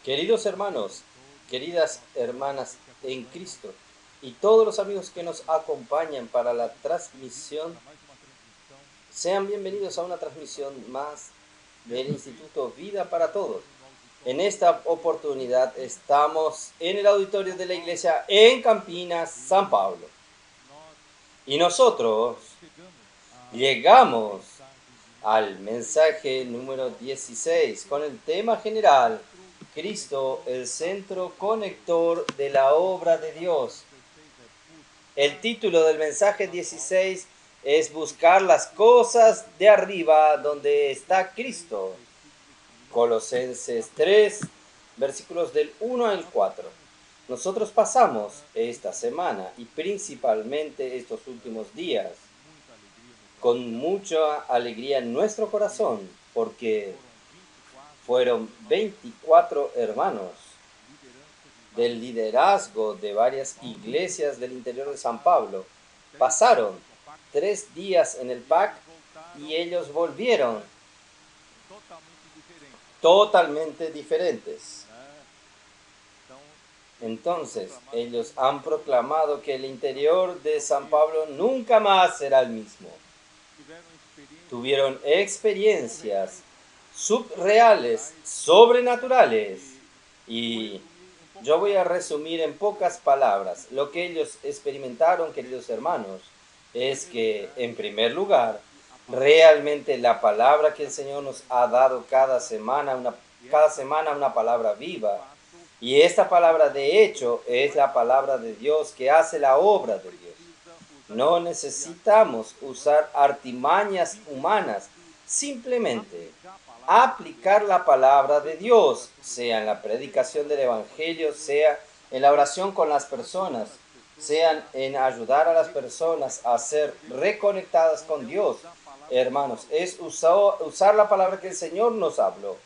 Queridos hermanos, queridas hermanas en Cristo y todos los amigos que nos acompañan para la transmisión, sean bienvenidos a una transmisión más del Instituto Vida para Todos. En esta oportunidad estamos en el auditorio de la iglesia en Campinas, San Pablo. Y nosotros llegamos al mensaje número 16 con el tema general: Cristo, el centro conector de la obra de Dios. El título del mensaje 16 es Buscar las cosas de arriba donde está Cristo. Colosenses 3, versículos del 1 al 4. Nosotros pasamos esta semana y principalmente estos últimos días con mucha alegría en nuestro corazón, porque fueron 24 hermanos del liderazgo de varias iglesias del interior de San Pablo. Pasaron 3 días en el PAC y ellos volvieron totalmente diferentes. Entonces, ellos han proclamado que el interior de San Pablo nunca más será el mismo. Tuvieron experiencias subreales, sobrenaturales, y yo voy a resumir en pocas palabras. Lo que ellos experimentaron, queridos hermanos, es que, en primer lugar, realmente la palabra que el Señor nos ha dado cada semana una palabra viva. Y esta palabra, de hecho, es la palabra de Dios que hace la obra de Dios. No necesitamos usar artimañas humanas, simplemente aplicar la palabra de Dios, sea en la predicación del Evangelio, sea en la oración con las personas, sea en ayudar a las personas a ser reconectadas con Dios. Hermanos, es usar la palabra que el Señor nos habló.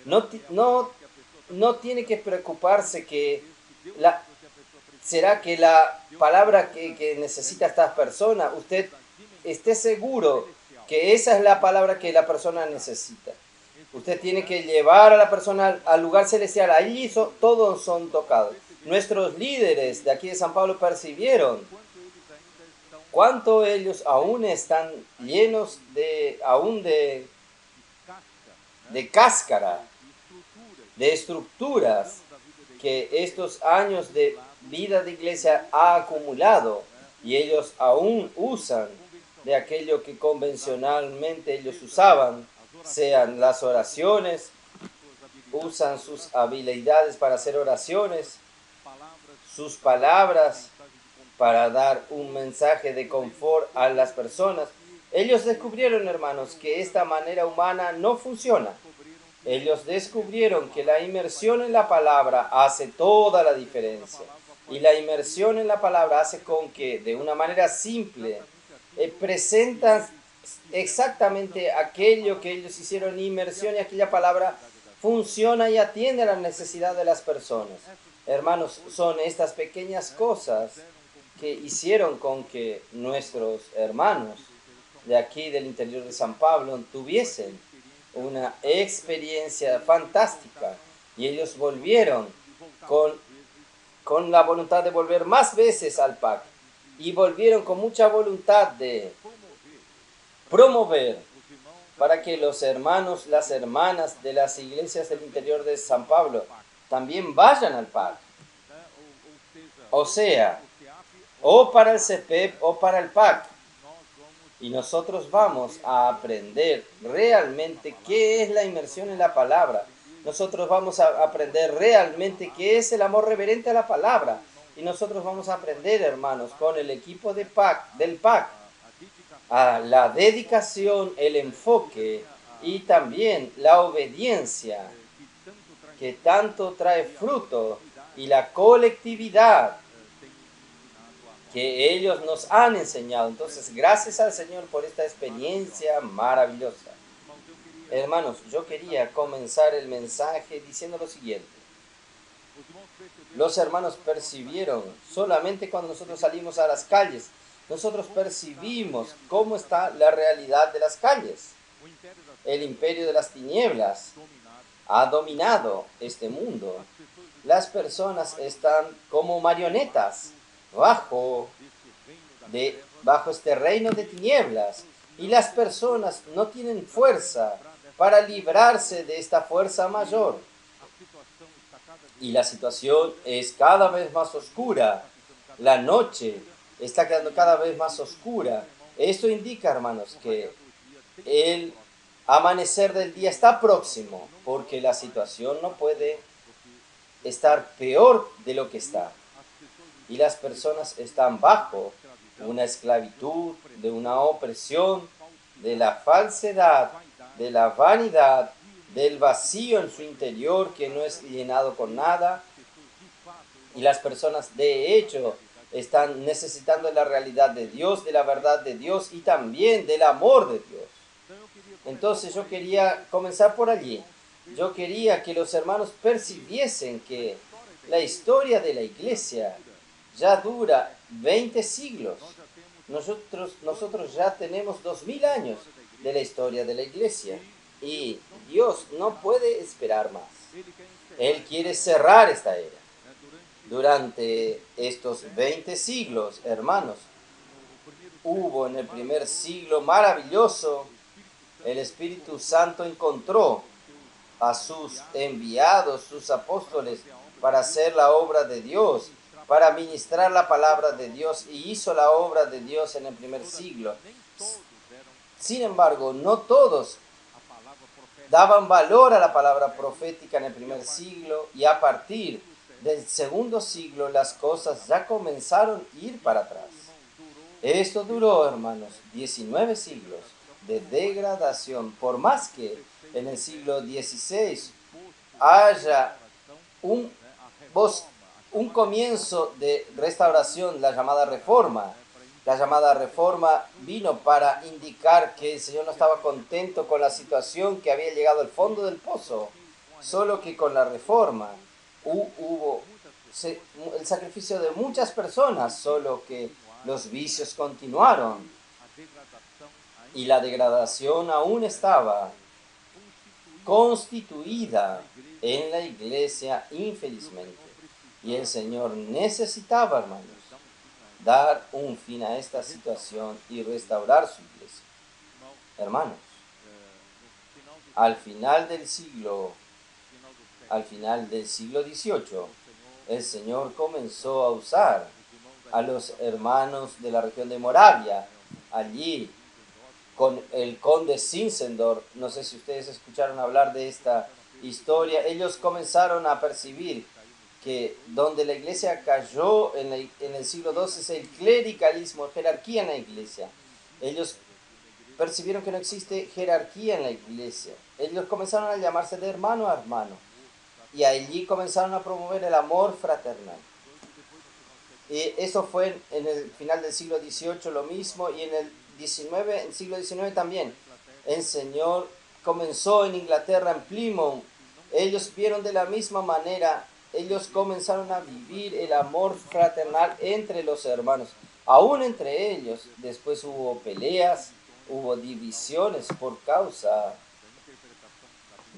No tiene que preocuparse que ¿será que la palabra que necesita esta persona, usted esté seguro que esa es la palabra que la persona necesita? Usted tiene que llevar a la persona al lugar celestial. Allí todos son tocados. Nuestros líderes de aquí de San Pablo percibieron cuánto ellos aún están llenos de cáscara, de estructuras que estos años de vida de iglesia ha acumulado, y ellos aún usan de aquello que convencionalmente ellos usaban, sean las oraciones, usan sus habilidades para hacer oraciones, sus palabras para dar un mensaje de confort a las personas. Ellos descubrieron, hermanos, que esta manera humana no funciona. Ellos descubrieron que la inmersión en la palabra hace toda la diferencia. Y la inmersión en la palabra hace con que, de una manera simple, presentan exactamente aquello que ellos hicieron inmersión, y aquella palabra funciona y atiende a la necesidad de las personas. Hermanos, son estas pequeñas cosas que hicieron con que nuestros hermanos de aquí del interior de San Pablo tuviesen una experiencia fantástica, y ellos volvieron con la voluntad de volver más veces al PAC, y volvieron con mucha voluntad de promover para que los hermanos, las hermanas de las iglesias del interior de San Pablo también vayan al PAC. O sea, o para el CEPEP o para el PAC. Y nosotros vamos a aprender realmente qué es la inmersión en la palabra. Nosotros vamos a aprender realmente qué es el amor reverente a la palabra. Y nosotros vamos a aprender, hermanos, con el equipo del PAC, a la dedicación, el enfoque y también la obediencia que tanto trae fruto, y la colectividad que ellos nos han enseñado. Entonces, gracias al Señor por esta experiencia maravillosa. Hermanos, yo quería comenzar el mensaje diciendo lo siguiente. Los hermanos percibieron, solamente cuando nosotros salimos a las calles, nosotros percibimos cómo está la realidad de las calles. El imperio de las tinieblas ha dominado este mundo. Las personas están como marionetas bajo este reino de tinieblas, y las personas no tienen fuerza para librarse de esta fuerza mayor. Y la situación es cada vez más oscura. La noche está quedando cada vez más oscura. Esto indica, hermanos, que el amanecer del día está próximo, porque la situación no puede estar peor de lo que está. Y las personas están bajo una esclavitud, de una opresión, de la falsedad, de la vanidad, del vacío en su interior que no es llenado con nada. Y las personas, de hecho, están necesitando de la realidad de Dios, de la verdad de Dios y también del amor de Dios. Entonces yo quería comenzar por allí. Yo quería que los hermanos percibiesen que la historia de la iglesia ya dura 20 siglos. Nosotros ya tenemos 2000 años de la historia de la iglesia y Dios no puede esperar más. Él quiere cerrar esta era. Durante estos 20 siglos, hermanos, hubo en el primer siglo maravilloso, el Espíritu Santo encontró a sus enviados, sus apóstoles, para hacer la obra de Dios, para ministrar la palabra de Dios, y hizo la obra de Dios en el primer siglo. Sin embargo, no todos daban valor a la palabra profética en el primer siglo, y a partir del segundo siglo las cosas ya comenzaron a ir para atrás. Esto duró, hermanos, 19 siglos de degradación, por más que en el siglo XVI haya un comienzo de restauración, la llamada reforma. La llamada reforma vino para indicar que el Señor no estaba contento con la situación, que había llegado al fondo del pozo, solo que con la reforma hubo el sacrificio de muchas personas, solo que los vicios continuaron y la degradación aún estaba constituida en la iglesia, infelizmente. Y el Señor necesitaba, hermanos, dar un fin a esta situación y restaurar su iglesia. Hermanos, al final del siglo XVIII, el Señor comenzó a usar a los hermanos de la región de Moravia, allí con el conde Zinzendorf. No sé si ustedes escucharon hablar de esta historia. Ellos comenzaron a percibir que donde la iglesia cayó en el siglo XII es el clericalismo, jerarquía en la iglesia. Ellos percibieron que no existe jerarquía en la iglesia. Ellos comenzaron a llamarse de hermano a hermano, y allí comenzaron a promover el amor fraternal. Y eso fue en el final del siglo XVIII lo mismo, y en el siglo XIX también. El Señor comenzó en Inglaterra, en Plymouth. Ellos vieron de la misma manera, ellos comenzaron a vivir el amor fraternal entre los hermanos, aún entre ellos. Después hubo peleas, hubo divisiones por causa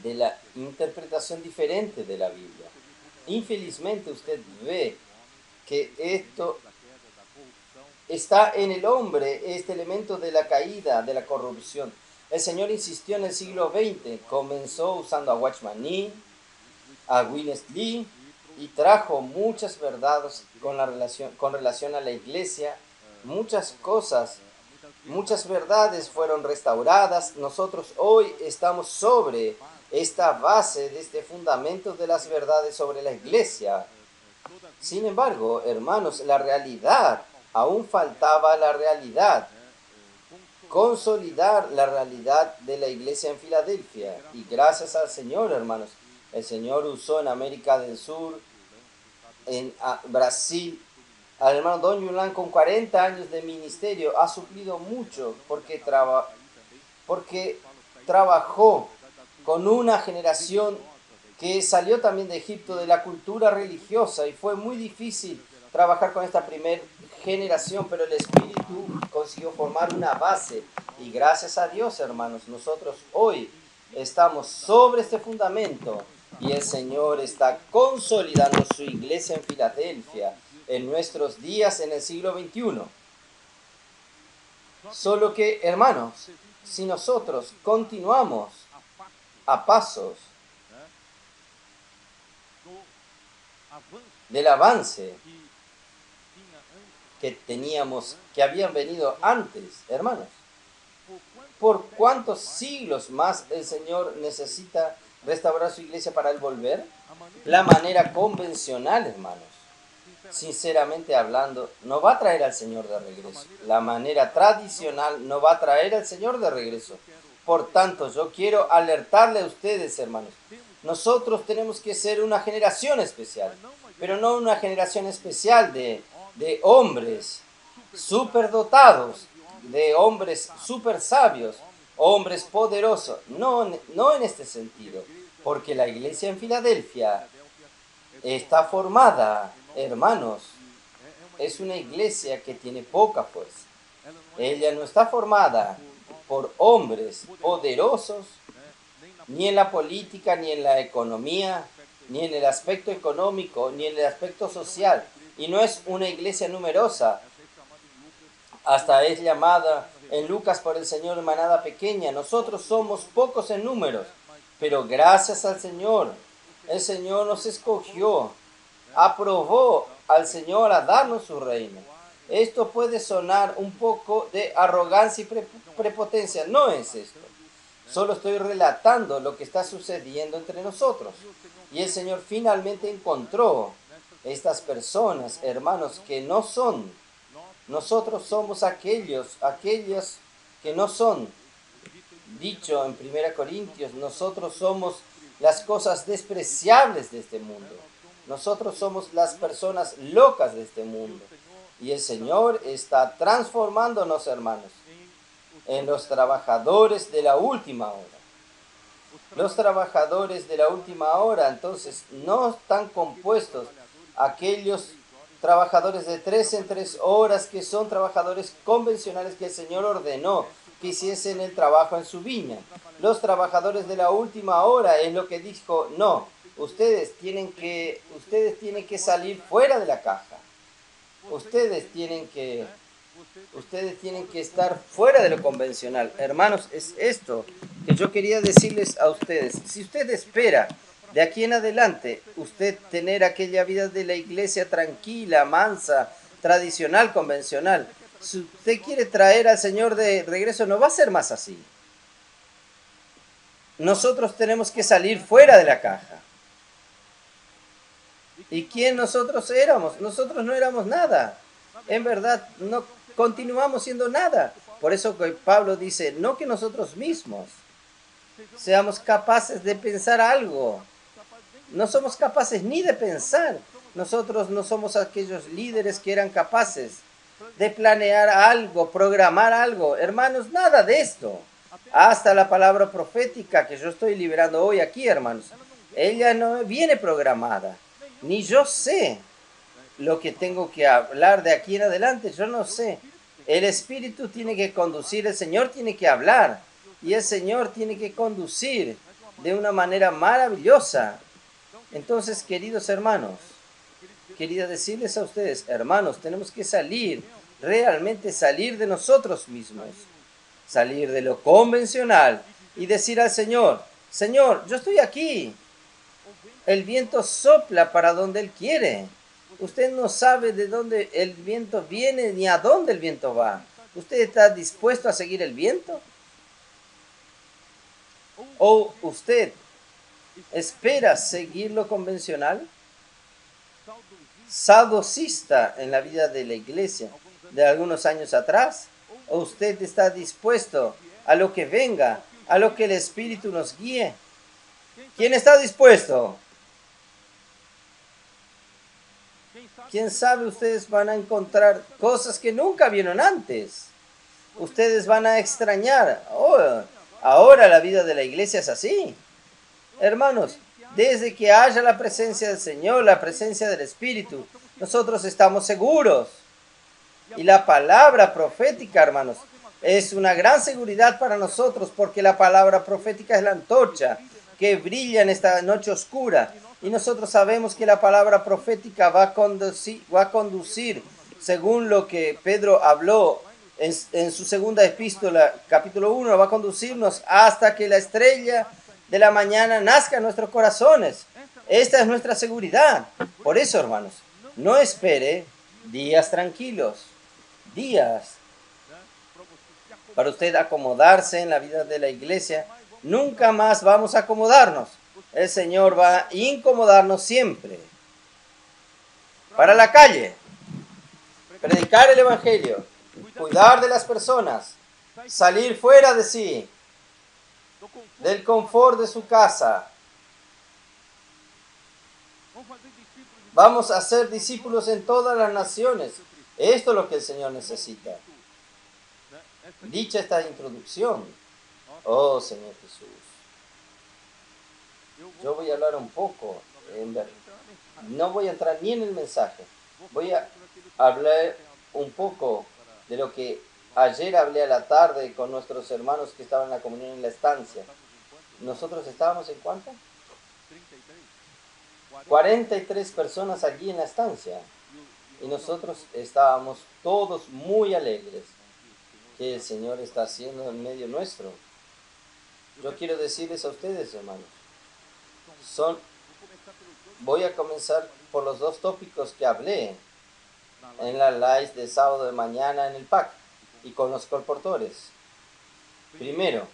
de la interpretación diferente de la Biblia. Infelizmente usted ve que esto está en el hombre, este elemento de la caída, de la corrupción. El Señor insistió en el siglo XX, comenzó usando a Watchman Nee, a Winnesley, y trajo muchas verdades con relación a la iglesia, muchas cosas, muchas verdades fueron restauradas. Nosotros hoy estamos sobre esta base, de este fundamento de las verdades sobre la iglesia. Sin embargo, hermanos, la realidad, aún faltaba la realidad, consolidar la realidad de la iglesia en Filadelfia. Y gracias al Señor, hermanos, el Señor usó en América del Sur, en Brasil, al hermano Don Yulán, con 40 años de ministerio, ha suplido mucho porque trabajó con una generación que salió también de Egipto, de la cultura religiosa, y fue muy difícil trabajar con esta primera generación, pero el Espíritu consiguió formar una base Y gracias a Dios, hermanos, nosotros hoy estamos sobre este fundamento y el Señor está consolidando su iglesia en Filadelfia en nuestros días en el siglo XXI. Solo que, hermanos, si nosotros continuamos a pasos del avance que habían venido antes, hermanos, ¿por cuántos siglos más el Señor necesita restaurar su iglesia para él volver? La manera convencional, hermanos, sinceramente hablando, no va a traer al Señor de regreso. La manera tradicional no va a traer al Señor de regreso. Por tanto, yo quiero alertarle a ustedes, hermanos. Nosotros tenemos que ser una generación especial, pero no una generación especial de hombres superdotados, de hombres super sabios, hombres poderosos. No en este sentido, porque la iglesia en Filadelfia está formada, hermanos, es una iglesia que tiene poca fuerza. Ella no está formada por hombres poderosos, ni en la política, ni en la economía, ni en el aspecto económico, ni en el aspecto social. Y no es una iglesia numerosa. Hasta es llamada en Lucas por el Señor manada pequeña. Nosotros somos pocos en números, pero gracias al Señor, el Señor nos escogió, aprobó al Señor a darnos su reino. Esto puede sonar un poco de arrogancia y prepotencia. No es esto. Solo estoy relatando lo que está sucediendo entre nosotros. Y el Señor finalmente encontró estas personas, hermanos, que no son. Nosotros somos aquellos que no son. Dicho en 1 Corintios, nosotros somos las cosas despreciables de este mundo. Nosotros somos las personas locas de este mundo. Y el Señor está transformándonos, hermanos, en los trabajadores de la última hora. Los trabajadores de la última hora, entonces, no están compuestos aquellos trabajadores de 3 en 3 horas que son trabajadores convencionales que el Señor ordenó que hiciesen el trabajo en su viña. Los trabajadores de la última hora es lo que dijo, no, ustedes tienen que salir fuera de la caja. Ustedes tienen que estar fuera de lo convencional. Hermanos, es esto que yo quería decirles a ustedes. Si usted espera de aquí en adelante usted tener aquella vida de la iglesia tranquila, mansa, tradicional, convencional, si usted quiere traer al Señor de regreso, no va a ser más así. Nosotros tenemos que salir fuera de la caja. ¿Y quién nosotros éramos? Nosotros no éramos nada. En verdad, no continuamos siendo nada. Por eso que Pablo dice, no que nosotros mismos seamos capaces de pensar algo. No somos capaces ni de pensar. Nosotros no somos aquellos líderes que eran capaces de planear algo, programar algo. Hermanos, nada de esto. Hasta la palabra profética que yo estoy liberando hoy aquí, hermanos, ella no viene programada. Ni yo sé lo que tengo que hablar de aquí en adelante, yo no sé. El Espíritu tiene que conducir, el Señor tiene que hablar y el Señor tiene que conducir de una manera maravillosa. Entonces, queridos hermanos, quería decirles a ustedes, hermanos, tenemos que salir, realmente salir de nosotros mismos, salir de lo convencional y decir al Señor, Señor, yo estoy aquí. El viento sopla para donde Él quiere. Usted no sabe de dónde el viento viene ni a dónde el viento va. ¿Usted está dispuesto a seguir el viento? ¿O usted espera seguir lo convencional? Saducista en la vida de la iglesia de algunos años atrás. ¿O usted está dispuesto a lo que venga, a lo que el Espíritu nos guíe? ¿Quién está dispuesto? ¿Quién sabe? Ustedes van a encontrar cosas que nunca vieron antes. Ustedes van a extrañar. Oh, ahora la vida de la iglesia es así. Hermanos, desde que haya la presencia del Señor, la presencia del Espíritu, nosotros estamos seguros. Y la palabra profética, hermanos, Es una gran seguridad para nosotros porque la palabra profética es la antorcha que brilla en esta noche oscura. Y nosotros sabemos que la palabra profética va a conducir según lo que Pedro habló en su segunda epístola, capítulo 1, va a conducirnos hasta que la estrella de la mañana nazca en nuestros corazones. Esta es nuestra seguridad. Por eso, hermanos, no espere días tranquilos, días para usted acomodarse en la vida de la iglesia. Nunca más vamos a acomodarnos. El Señor va a incomodarnos siempre. Para la calle, predicar el Evangelio, cuidar de las personas, salir fuera de sí, del confort de su casa. Vamos a ser discípulos en todas las naciones. Esto es lo que el Señor necesita. Dicha esta introducción, oh Señor Jesús, yo voy a hablar un poco, no voy a entrar ni en el mensaje, voy a hablar un poco de lo que ayer hablé a la tarde con nuestros hermanos que estaban en la comunión en la estancia. ¿Nosotros estábamos en cuánto? 43 personas allí en la estancia. Y nosotros estábamos todos muy alegres que el Señor está haciendo en medio nuestro. Yo quiero decirles a ustedes, hermanos, voy a comenzar por los dos tópicos que hablé en la live de sábado de mañana en el PAC y con los colportores. Primer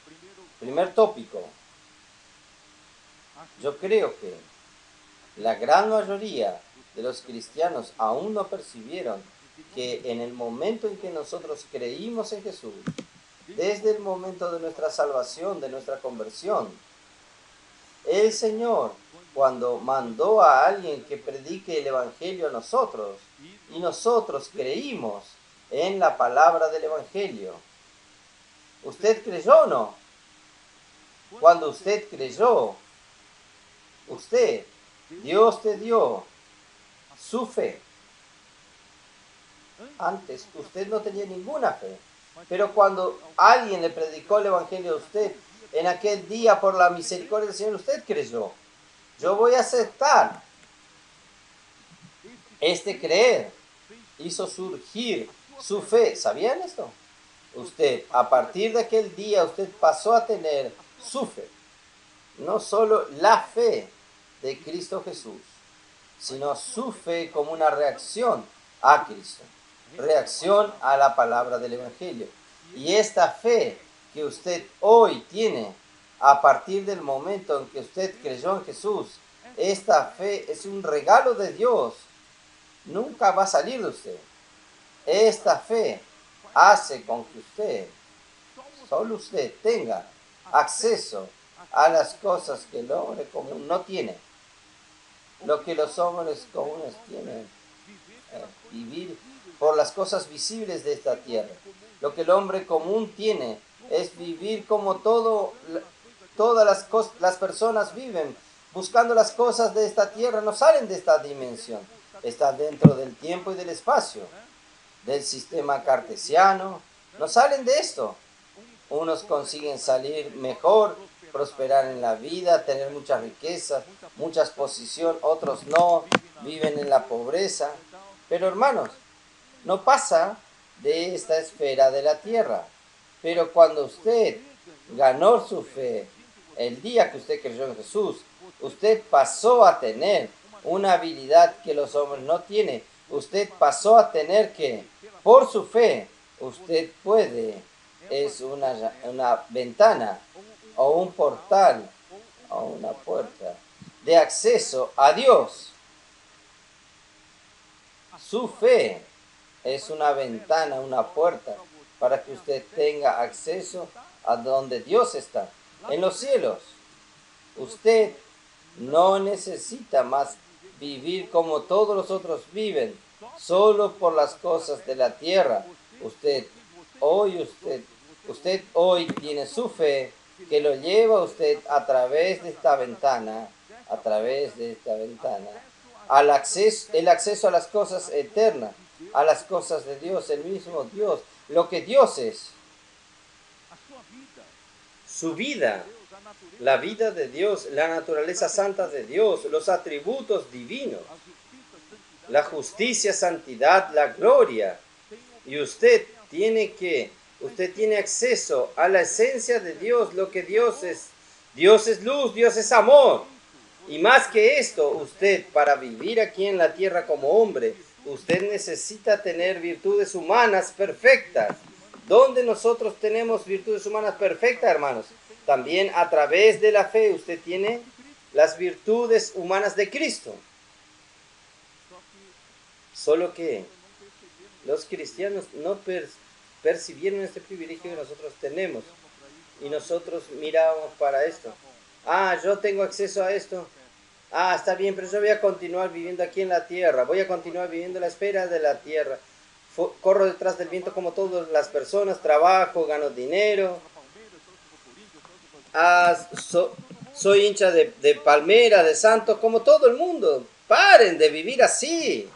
tópico. Yo creo que la gran mayoría de los cristianos aún no percibieron que en el momento en que nosotros creímos en Jesús, desde el momento de nuestra salvación, de nuestra conversión, el Señor, cuando mandó a alguien que predique el Evangelio a nosotros, y nosotros creímos en la palabra del Evangelio, ¿usted creyó o no? Cuando usted creyó, Dios te dio su fe. Antes usted no tenía ninguna fe, pero cuando alguien le predicó el Evangelio a usted, en aquel día por la misericordia del Señor, usted creyó. Yo voy a aceptar. Este creer hizo surgir su fe. ¿Sabían esto? Usted, a partir de aquel día, usted pasó a tener su fe. No solo la fe de Cristo Jesús, sino su fe como una reacción a Cristo, reacción a la palabra del Evangelio. Y esta fe que usted hoy tiene, a partir del momento en que usted creyó en Jesús, esta fe es un regalo de Dios. Nunca va a salir de usted. Esta fe hace con que solo usted tenga acceso a las cosas que el hombre común no tiene. Lo que los hombres comunes tienen, vivir por las cosas visibles de esta tierra. Lo que el hombre común tiene es vivir como todas las personas viven, buscando las cosas de esta tierra. No salen de esta dimensión, están dentro del tiempo y del espacio, del sistema cartesiano. No salen de esto. Unos consiguen salir mejor, prosperar en la vida, tener muchas riquezas, muchas posiciones, otros no, viven en la pobreza. Pero hermanos, no pasa de esta esfera de la tierra. Pero cuando usted ganó su fe, el día que usted creyó en Jesús, usted pasó a tener una habilidad que los hombres no tienen. Usted pasó a tener que, por su fe, usted es una ventana o un portal o una puerta de acceso a Dios. Su fe es una ventana, una puerta para que usted tenga acceso a donde Dios está, en los cielos. Usted no necesita más vivir como todos los otros viven, solo por las cosas de la tierra. Usted hoy tiene su fe que lo lleva a usted a través de esta ventana, el acceso a las cosas eternas, a las cosas de Dios, el mismo Dios, lo que Dios es. su vida, la vida de Dios, la naturaleza santa de Dios, los atributos divinos, la justicia, santidad, la gloria. Y usted tiene acceso a la esencia de Dios, lo que Dios es. Dios es luz, Dios es amor. Y más que esto, usted, para vivir aquí en la tierra como hombre, usted necesita tener virtudes humanas perfectas. ¿Dónde nosotros tenemos virtudes humanas perfectas, hermanos? También a través de la fe usted tiene las virtudes humanas de Cristo. Solo que los cristianos no percibieron este privilegio que nosotros tenemos. Y nosotros mirábamos para esto. Ah, yo tengo acceso a esto. Ah, está bien, pero yo voy a continuar viviendo aquí en la tierra. Voy a continuar viviendo la esfera de la tierra. Corro detrás del viento como todas las personas. Trabajo, gano dinero. Ah, soy hincha de Palmeiras, de Santos, como todo el mundo. Paren de vivir así.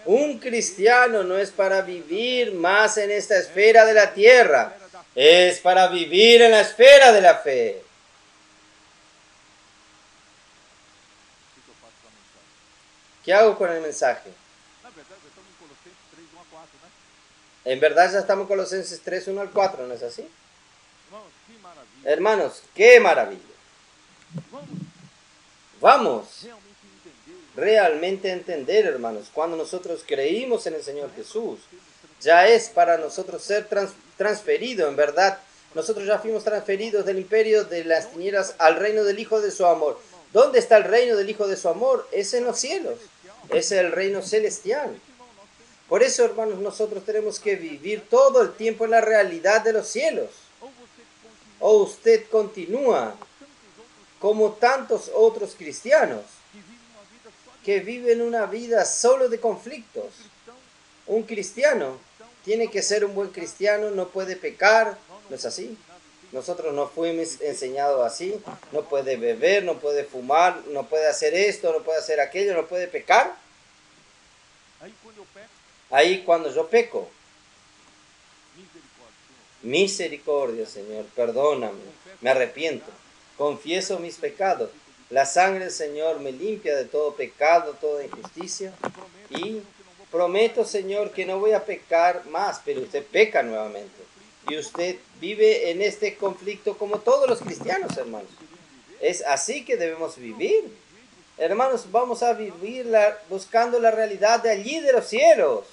Un cristiano no es para vivir más en esta esfera de la tierra. Es para vivir en la esfera de la fe. ¿Qué hago con el mensaje? En verdad ya estamos en Colosenses 3, 1 al 4, ¿no es así? Hermanos, qué maravilla. Vamos realmente a entender, hermanos, cuando nosotros creímos en el Señor Jesús, ya es para nosotros ser transferido, en verdad. Nosotros ya fuimos transferidos del imperio de las tinieblas al reino del Hijo de su amor. ¿Dónde está el reino del Hijo de su amor? Es en los cielos. Es el reino celestial. Por eso, hermanos, nosotros tenemos que vivir todo el tiempo en la realidad de los cielos. O usted continúa como tantos otros cristianos que viven una vida solo de conflictos. Un cristiano tiene que ser un buen cristiano, no puede pecar, ¿no es así? Nosotros no fuimos enseñados así, no puede beber, no puede fumar, no puede hacer esto, no puede hacer aquello, no puede pecar. Ahí cuando yo peco, misericordia, Señor, perdóname, me arrepiento, confieso mis pecados. La sangre del Señor me limpia de todo pecado, toda injusticia. Y prometo, Señor, que no voy a pecar más, pero usted peca nuevamente. Y usted vive en este conflicto como todos los cristianos, hermanos. Es así que debemos vivir. Hermanos, vamos a vivir buscando la realidad de allí de los cielos.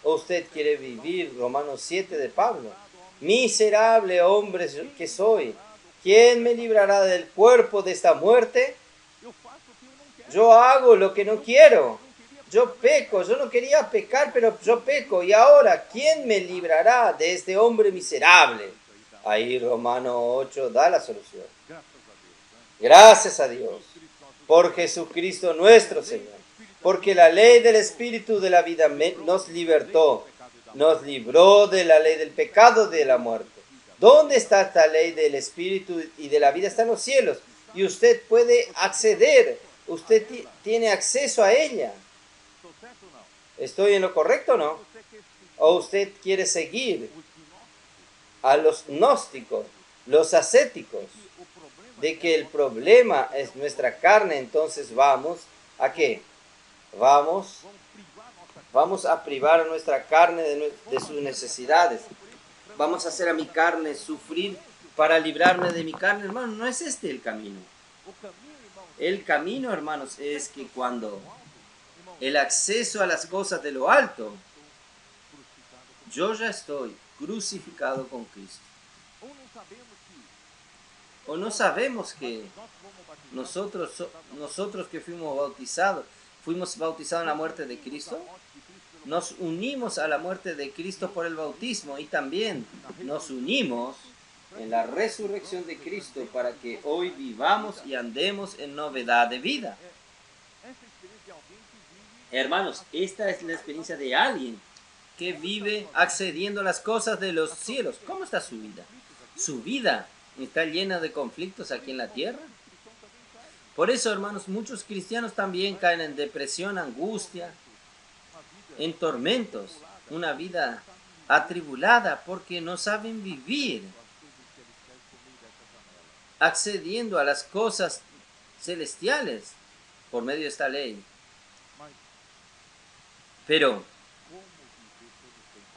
¿O usted quiere vivir Romanos 7 de Pablo? Miserable hombre que soy, ¿quién me librará del cuerpo de esta muerte? Yo hago lo que no quiero. Yo peco, yo no quería pecar, pero yo peco. Y ahora, ¿quién me librará de este hombre miserable? Ahí Romano 8 da la solución. Gracias a Dios por Jesucristo nuestro Señor. Porque la ley del Espíritu de la vida nos libertó, nos libró de la ley del pecado de la muerte. ¿Dónde está esta ley del Espíritu y de la vida? Está en los cielos. Y usted puede acceder, usted tiene acceso a ella. ¿Estoy en lo correcto o no? ¿O usted quiere seguir a los gnósticos, los ascéticos, de que el problema es nuestra carne? Entonces vamos ¿a qué? Vamos a privar a nuestra carne de sus necesidades. Vamos a hacer a mi carne sufrir para librarme de mi carne. Hermano, no es este el camino. El camino, hermanos, es que cuando el acceso a las cosas de lo alto, yo ya estoy crucificado con Cristo. O no sabemos que nosotros que fuimos bautizados en la muerte de Cristo, nos unimos a la muerte de Cristo por el bautismo y también nos unimos en la resurrección de Cristo para que hoy vivamos y andemos en novedad de vida. Hermanos, esta es la experiencia de alguien que vive accediendo a las cosas de los cielos. ¿Cómo está su vida? ¿Su vida está llena de conflictos aquí en la tierra? Por eso, hermanos, muchos cristianos también caen en depresión, angustia, en tormentos, una vida atribulada porque no saben vivir accediendo a las cosas celestiales por medio de esta ley. Pero,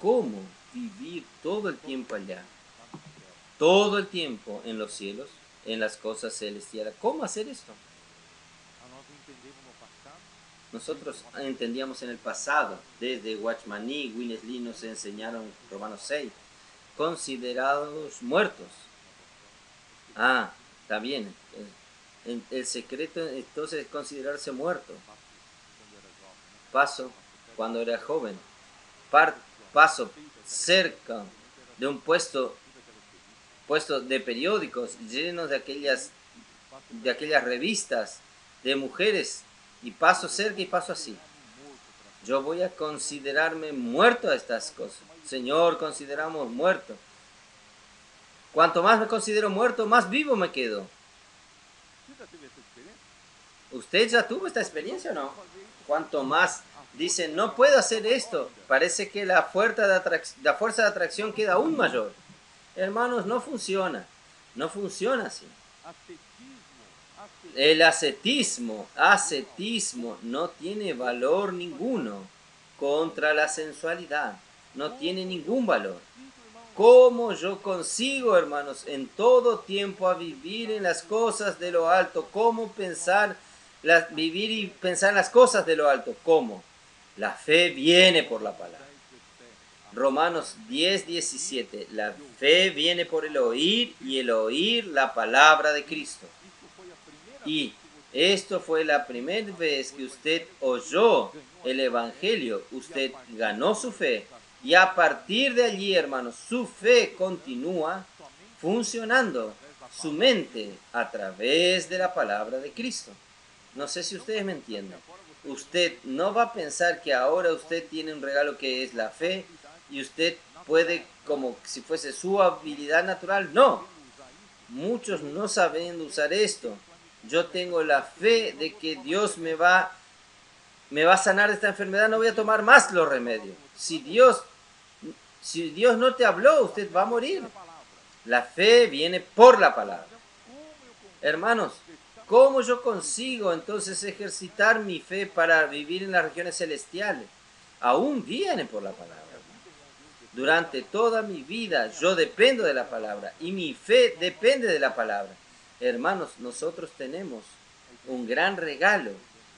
¿cómo vivir todo el tiempo allá? Todo el tiempo en los cielos, en las cosas celestiales. ¿Cómo hacer esto? Nosotros entendíamos en el pasado, desde Watchman Nee, Winnesley nos enseñaron Romanos 6, considerados muertos. Ah, está bien. El secreto entonces es considerarse muerto. Paso cuando era joven. Paso cerca de un puesto de periódicos llenos de aquellas revistas de mujeres, y paso cerca y paso así. Yo voy a considerarme muerto a estas cosas. Señor, consideramos muerto. Cuanto más me considero muerto, más vivo me quedo. ¿Usted ya tuvo esta experiencia o no? Cuanto más dice, no puedo hacer esto, parece que la fuerza de atracción queda aún mayor. Hermanos, no funciona. No funciona así. El ascetismo no tiene valor ninguno contra la sensualidad. No tiene ningún valor. ¿Cómo yo consigo, hermanos, en todo tiempo a vivir en las cosas de lo alto? ¿Cómo vivir y pensar en las cosas de lo alto? ¿Cómo? La fe viene por la palabra. Romanos 10:17. La fe viene por el oír y el oír la palabra de Cristo. Y esto fue la primera vez que usted oyó el Evangelio. Usted ganó su fe. Y a partir de allí, hermanos, su fe continúa funcionando, su mente, a través de la palabra de Cristo. No sé si ustedes me entienden. Usted no va a pensar que ahora usted tiene un regalo que es la fe y usted puede, como si fuese su habilidad natural. No. Muchos no saben usar esto. Yo tengo la fe de que Dios me va a sanar de esta enfermedad, no voy a tomar más los remedios. Si Dios no te habló, usted va a morir. La fe viene por la palabra. Hermanos, ¿cómo yo consigo entonces ejercitar mi fe para vivir en las regiones celestiales? Aún viene por la palabra. Durante toda mi vida yo dependo de la palabra y mi fe depende de la palabra. Hermanos, nosotros tenemos un gran regalo.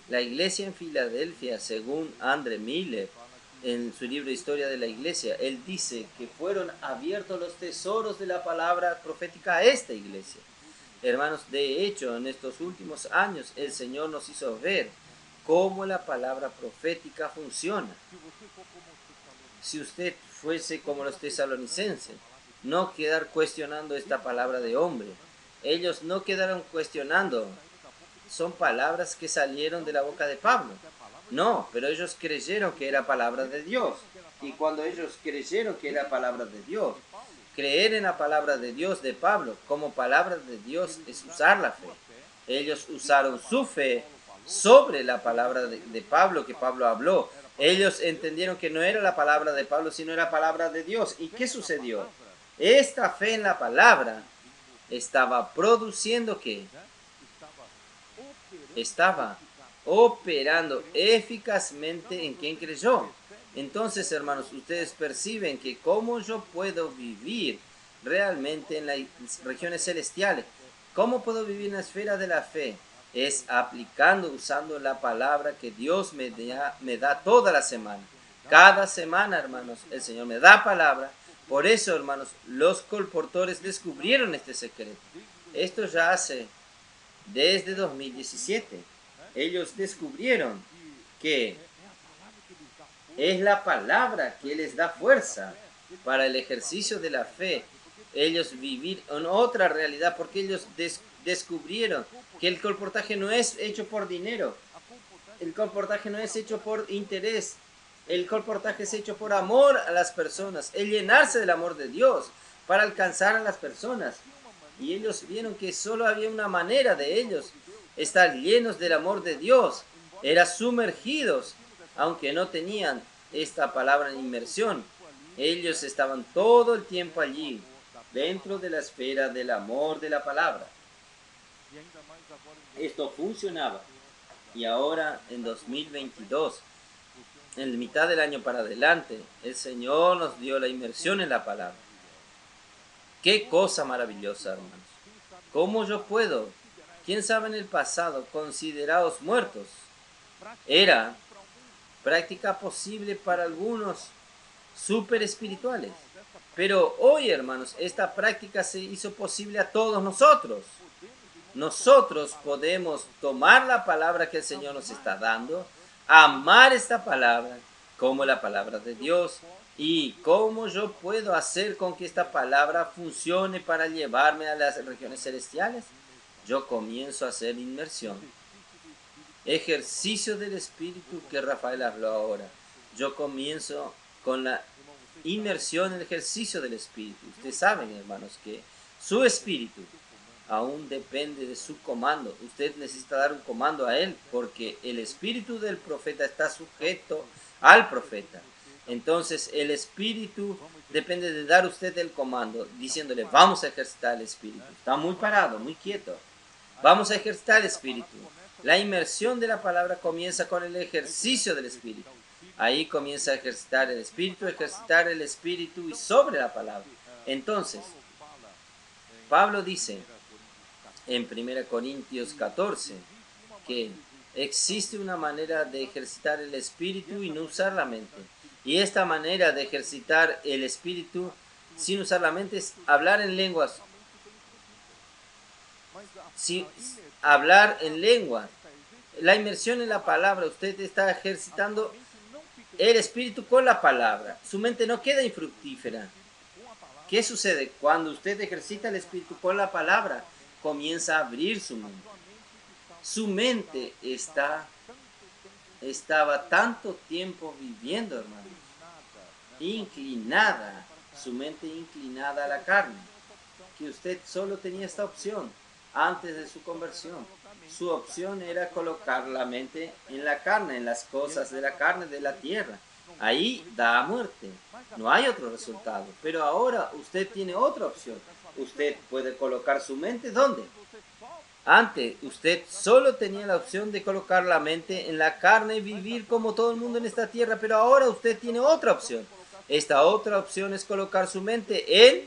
La iglesia en Filadelfia, según André Miller, en su libro Historia de la Iglesia, él dice que fueron abiertos los tesoros de la palabra profética a esta iglesia. Hermanos, de hecho, en estos últimos años el Señor nos hizo ver cómo la palabra profética funciona. Si usted fuese como los tesalonicenses, no quedar cuestionando esta palabra de hombre. Ellos no quedaron cuestionando. Son palabras que salieron de la boca de Pablo. No, pero ellos creyeron que era palabra de Dios. Y cuando ellos creyeron que era palabra de Dios, creer en la palabra de Dios de Pablo como palabra de Dios es usar la fe. Ellos usaron su fe sobre la palabra de Pablo que Pablo habló. Ellos entendieron que no era la palabra de Pablo, sino era palabra de Dios. ¿Y qué sucedió? Esta fe en la palabra estaba produciendo ¿qué? Estaba operando eficazmente en quien creyó. Entonces, hermanos, ustedes perciben que cómo yo puedo vivir realmente en las regiones celestiales, cómo puedo vivir en la esfera de la fe, es aplicando, usando la palabra que Dios me da toda la semana. Cada semana, hermanos, el Señor me da palabra. Por eso, hermanos, los colportores descubrieron este secreto. Esto ya hace desde 2017. Ellos descubrieron que es la palabra que les da fuerza para el ejercicio de la fe. Ellos vivir en otra realidad porque ellos descubrieron que el colportaje no es hecho por dinero. El colportaje no es hecho por interés. El colportaje es hecho por amor a las personas. El llenarse del amor de Dios para alcanzar a las personas. Y ellos vieron que solo había una manera de ellos estar llenos del amor de Dios. Eran sumergidos, aunque no tenían esta palabra inmersión. Ellos estaban todo el tiempo allí, dentro de la esfera del amor de la palabra. Esto funcionaba. Y ahora, en 2022, en mitad del año para adelante, el Señor nos dio la inmersión en la palabra. ¡Qué cosa maravillosa, hermanos! ¿Cómo yo puedo? ¿Quién sabe en el pasado, considerados muertos? Era práctica posible para algunos súper espirituales. Pero hoy, hermanos, esta práctica se hizo posible a todos nosotros. Nosotros podemos tomar la palabra que el Señor nos está dando, amar esta palabra como la palabra de Dios. ¿Y cómo yo puedo hacer con que esta palabra funcione para llevarme a las regiones celestiales? Yo comienzo a hacer inmersión. Ejercicio del Espíritu que Rafael habló ahora. Yo comienzo con la inmersión en el ejercicio del Espíritu. Ustedes saben, hermanos, que su Espíritu aún depende de su comando. Usted necesita dar un comando a él, porque el espíritu del profeta está sujeto al profeta. Entonces el espíritu depende de dar usted el comando, diciéndole, vamos a ejercitar el espíritu. Está muy parado, muy quieto. Vamos a ejercitar el espíritu. La inmersión de la palabra comienza con el ejercicio del espíritu. Ahí comienza a ejercitar el espíritu y sobre la palabra. Entonces, Pablo dice en 1 Corintios 14 que existe una manera de ejercitar el espíritu y no usar la mente. Y esta manera de ejercitar el espíritu sin usar la mente es hablar en lenguas. Hablar en lenguas. La inmersión en la palabra, usted está ejercitando el espíritu con la palabra. Su mente no queda infructífera. ¿Qué sucede? Cuando usted ejercita el espíritu con la palabra, comienza a abrir su mente. Su mente estaba tanto tiempo viviendo, hermanos, inclinada, su mente inclinada a la carne, que usted solo tenía esta opción antes de su conversión. Su opción era colocar la mente en la carne, en las cosas de la carne, de la tierra. Ahí da muerte. No hay otro resultado. Pero ahora usted tiene otra opción. Usted puede colocar su mente ¿dónde? Antes usted solo tenía la opción de colocar la mente en la carne y vivir como todo el mundo en esta tierra, pero ahora usted tiene otra opción. Esta otra opción es colocar su mente en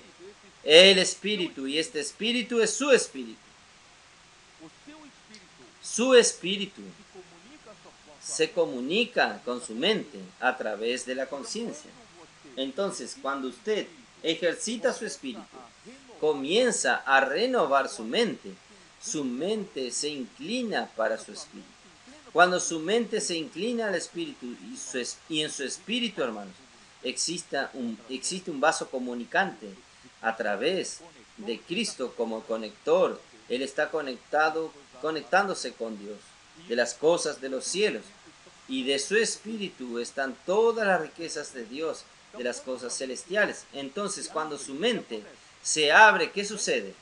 el espíritu, y este espíritu es su espíritu. Su espíritu se comunica con su mente a través de la conciencia. Entonces, cuando usted ejercita su espíritu, comienza a renovar su mente se inclina para su espíritu. Cuando su mente se inclina al espíritu y en su espíritu, hermanos, existe un vaso comunicante a través de Cristo como conector. Él está conectándose con Dios, de las cosas de los cielos, y de su espíritu están todas las riquezas de Dios, de las cosas celestiales. Entonces, cuando su mente se abre, ¿qué sucede?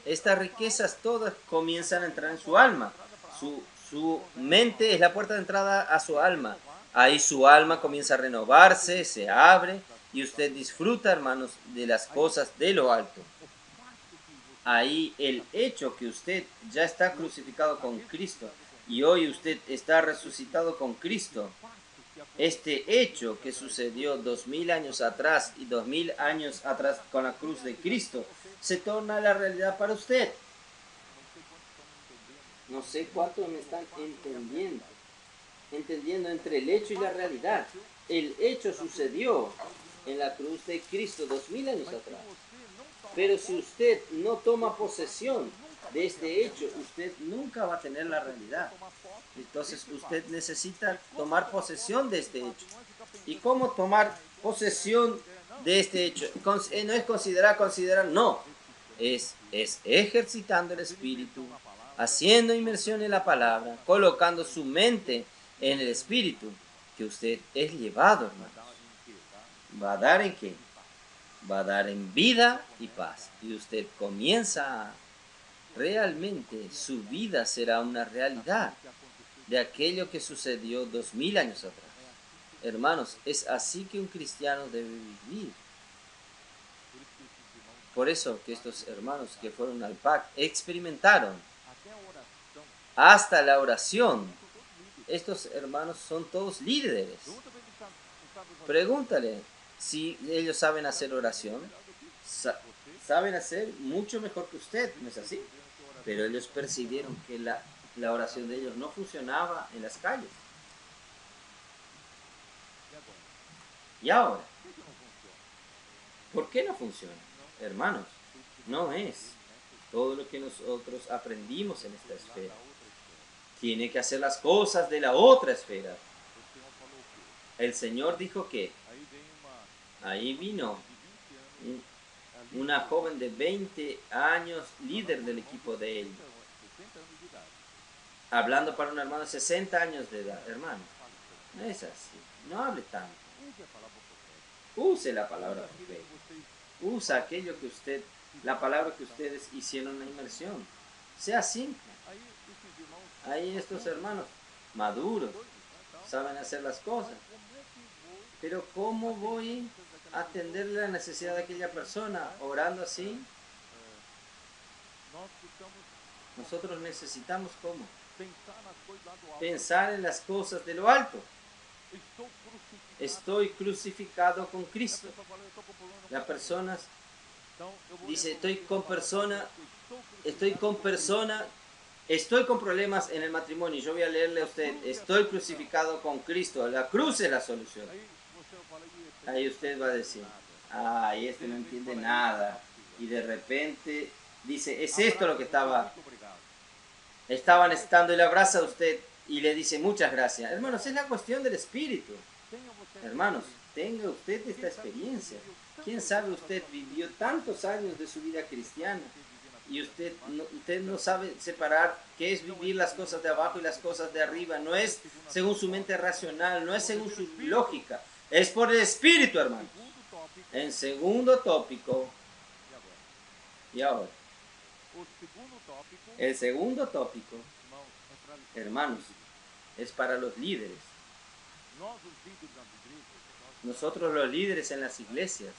Estas riquezas todas comienzan a entrar en su alma. Su mente es la puerta de entrada a su alma. Ahí su alma comienza a renovarse, se abre, y usted disfruta, hermanos, de las cosas de lo alto. Ahí el hecho que usted ya está crucificado con Cristo y hoy usted está resucitado con Cristo, este hecho que sucedió 2000 años atrás y 2000 años atrás con la cruz de Cristo, se torna la realidad para usted. No sé cuánto me están entendiendo entre el hecho y la realidad. El hecho sucedió en la cruz de Cristo 2000 años atrás. Pero si usted no toma posesión de este hecho, usted nunca va a tener la realidad. Entonces usted necesita tomar posesión de este hecho. ¿Y cómo tomar posesión de este hecho? No es considerar, no. Es ejercitando el espíritu, haciendo inmersión en la palabra, colocando su mente en el espíritu, que usted es llevado, hermanos. ¿Va a dar en qué? Va a dar en vida y paz. Y usted comienza realmente, su vida será una realidad. de aquello que sucedió 2000 años atrás. Hermanos, es así que un cristiano debe vivir. Por eso que estos hermanos que fueron al pacto experimentaron hasta la oración. Estos hermanos son todos líderes. Pregúntale si ellos saben hacer oración. Saben hacer mucho mejor que usted, ¿no es así? Pero ellos percibieron que la oración de ellos no funcionaba en las calles. ¿Y ahora? ¿Por qué no funciona? Hermanos, no es todo lo que nosotros aprendimos en esta esfera. Tiene que hacer las cosas de la otra esfera. El Señor dijo que ahí vino una joven de 20 años, líder del equipo de él, hablando para un hermano de 60 años de edad. Hermano, no es así. No hable tanto. Use la palabra profética. Usa aquello que la palabra que ustedes hicieron en la inmersión. Sea simple. Ahí estos hermanos maduros saben hacer las cosas. Pero ¿cómo voy a atender la necesidad de aquella persona orando así? Nosotros necesitamos ¿cómo? Pensar en las cosas de lo alto. Estoy crucificado con Cristo. Las personas dice, estoy con problemas en el matrimonio. Yo voy a leerle a usted, estoy crucificado con Cristo. La cruz es la solución. Ahí usted va a decir, ay, este no entiende nada. Y de repente dice, es esto lo que estaban estando y le abraza a usted y le dice muchas gracias. Hermanos, es la cuestión del espíritu. Hermanos, tenga usted esta experiencia. ¿Quién sabe usted vivió tantos años de su vida cristiana y usted no sabe separar qué es vivir las cosas de abajo y las cosas de arriba? No es según su mente racional, no es según su lógica, es por el espíritu, hermanos. En segundo tópico, y ahora, el segundo tópico, hermanos, es para los líderes. Nosotros los líderes en las iglesias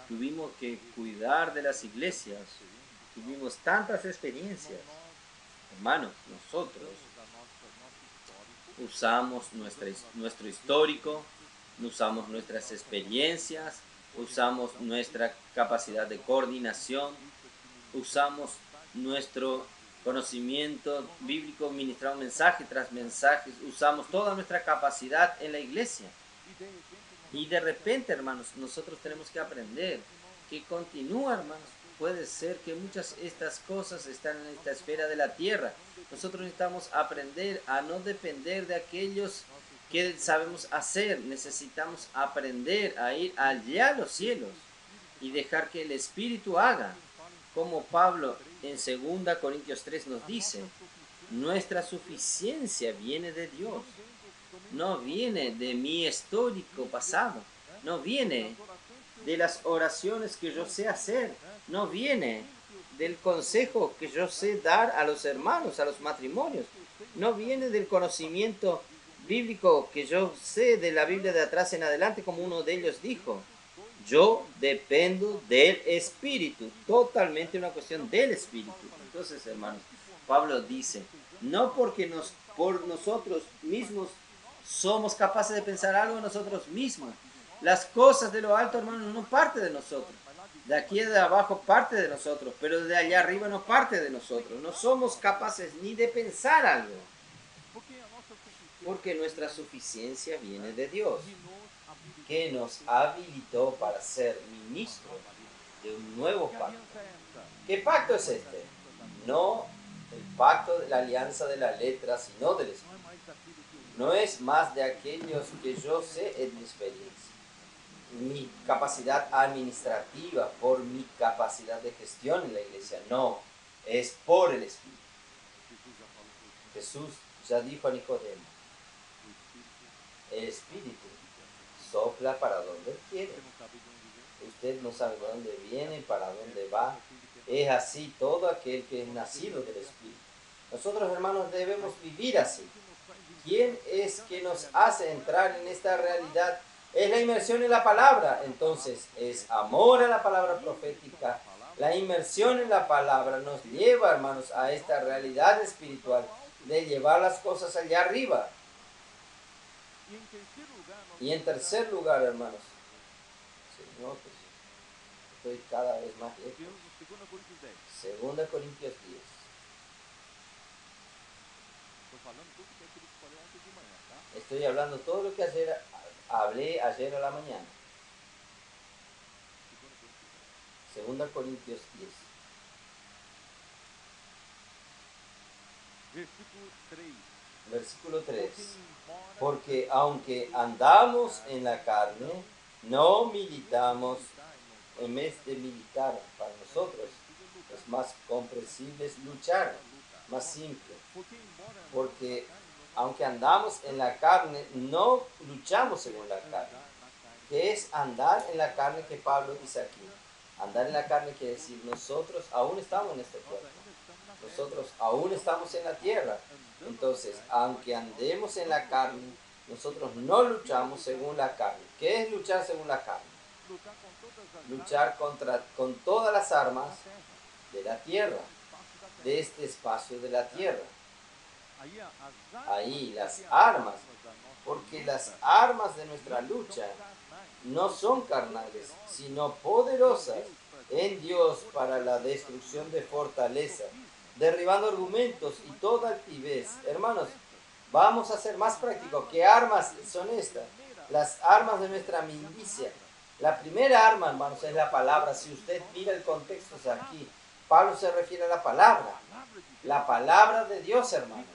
tuvimos que cuidar de las iglesias, tuvimos tantas experiencias. Hermanos, nosotros usamos nuestro histórico, usamos nuestras experiencias, usamos nuestra capacidad de coordinación, usamos nuestro conocimiento bíblico, ministrado mensaje tras mensaje, usamos toda nuestra capacidad en la iglesia. Y de repente, hermanos, nosotros tenemos que aprender que continúa, hermanos. Puede ser que muchas de estas cosas están en esta esfera de la tierra. Nosotros necesitamos aprender a no depender de aquellos que sabemos hacer. Necesitamos aprender a ir allá a los cielos y dejar que el Espíritu haga. Como Pablo en 2 Corintios 3 nos dice, nuestra suficiencia viene de Dios. No viene de mi histórico pasado, no viene de las oraciones que yo sé hacer, no viene del consejo que yo sé dar a los hermanos, a los matrimonios, no viene del conocimiento bíblico que yo sé de la Biblia de atrás en adelante, como uno de ellos dijo. Yo dependo del Espíritu, totalmente una cuestión del Espíritu. Entonces, hermanos, Pablo dice, no porque por nosotros mismos somos capaces de pensar algo de nosotros mismos. Las cosas de lo alto, hermanos, no parte de nosotros. De aquí de abajo parte de nosotros, pero de allá arriba no parte de nosotros. No somos capaces ni de pensar algo. Porque nuestra suficiencia viene de Dios, que nos habilitó para ser ministros de un nuevo pacto. ¿Qué pacto es este? No el pacto de la alianza de la letra, sino del Espíritu. No es más de aquellos que yo sé en mi experiencia, mi capacidad administrativa, por mi capacidad de gestión en la iglesia. No, es por el Espíritu. Jesús ya dijo a Nicodemo, el Espíritu sopla para donde quiere. Usted no sabe de dónde viene, para dónde va. Es así todo aquel que es nacido del Espíritu. Nosotros, hermanos, debemos vivir así. ¿Quién es que nos hace entrar en esta realidad? Es la inmersión en la palabra. Entonces, es amor a la palabra profética. La inmersión en la palabra nos lleva, hermanos, a esta realidad espiritual de llevar las cosas allá arriba. Y en tercer lugar, hermanos, Señor, pues, estoy cada vez más lejos. 2 Corintios 10. Estoy hablando todo lo que hablé ayer a la mañana. 2 Corintios 10. Versículo 3. Porque aunque andamos en la carne, no militamos. En vez de militar para nosotros, es más comprensible es luchar, más simple. Porque aunque andamos en la carne, no luchamos según la carne. ¿Qué es andar en la carne que Pablo dice aquí? Andar en la carne quiere decir, nosotros aún estamos en este cuerpo. Nosotros aún estamos en la tierra. Entonces, aunque andemos en la carne, nosotros no luchamos según la carne. ¿Qué es luchar según la carne? Luchar con todas las armas de la tierra, de este espacio de la tierra. Ahí las armas, porque las armas de nuestra lucha no son carnales, sino poderosas en Dios para la destrucción de fortalezas, derribando argumentos y toda altivez. Hermanos, vamos a ser más prácticos. ¿Qué armas son estas? Las armas de nuestra milicia. La primera arma, hermanos, es la palabra. Si usted mira el contexto es aquí, Pablo se refiere a la palabra de Dios, hermanos,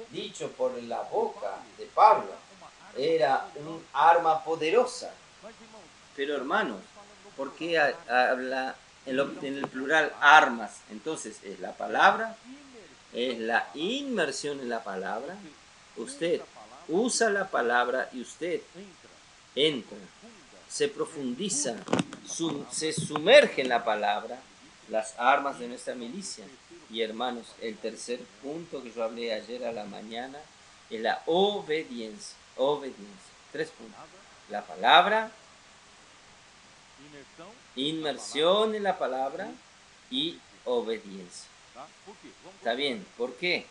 dicho por la boca de Pablo, era un arma poderosa. Pero hermanos, ¿por qué habla en el plural armas? Entonces, es la palabra, es la inmersión en la palabra. Usted usa la palabra y usted entra, se profundiza, se sumerge en la palabra, las armas de nuestra milicia. Y hermanos, el tercer punto que yo hablé ayer a la mañana es la obediencia. Obediencia. 3 puntos. La palabra, inmersión en la palabra y obediencia. ¿Está bien? ¿Por qué?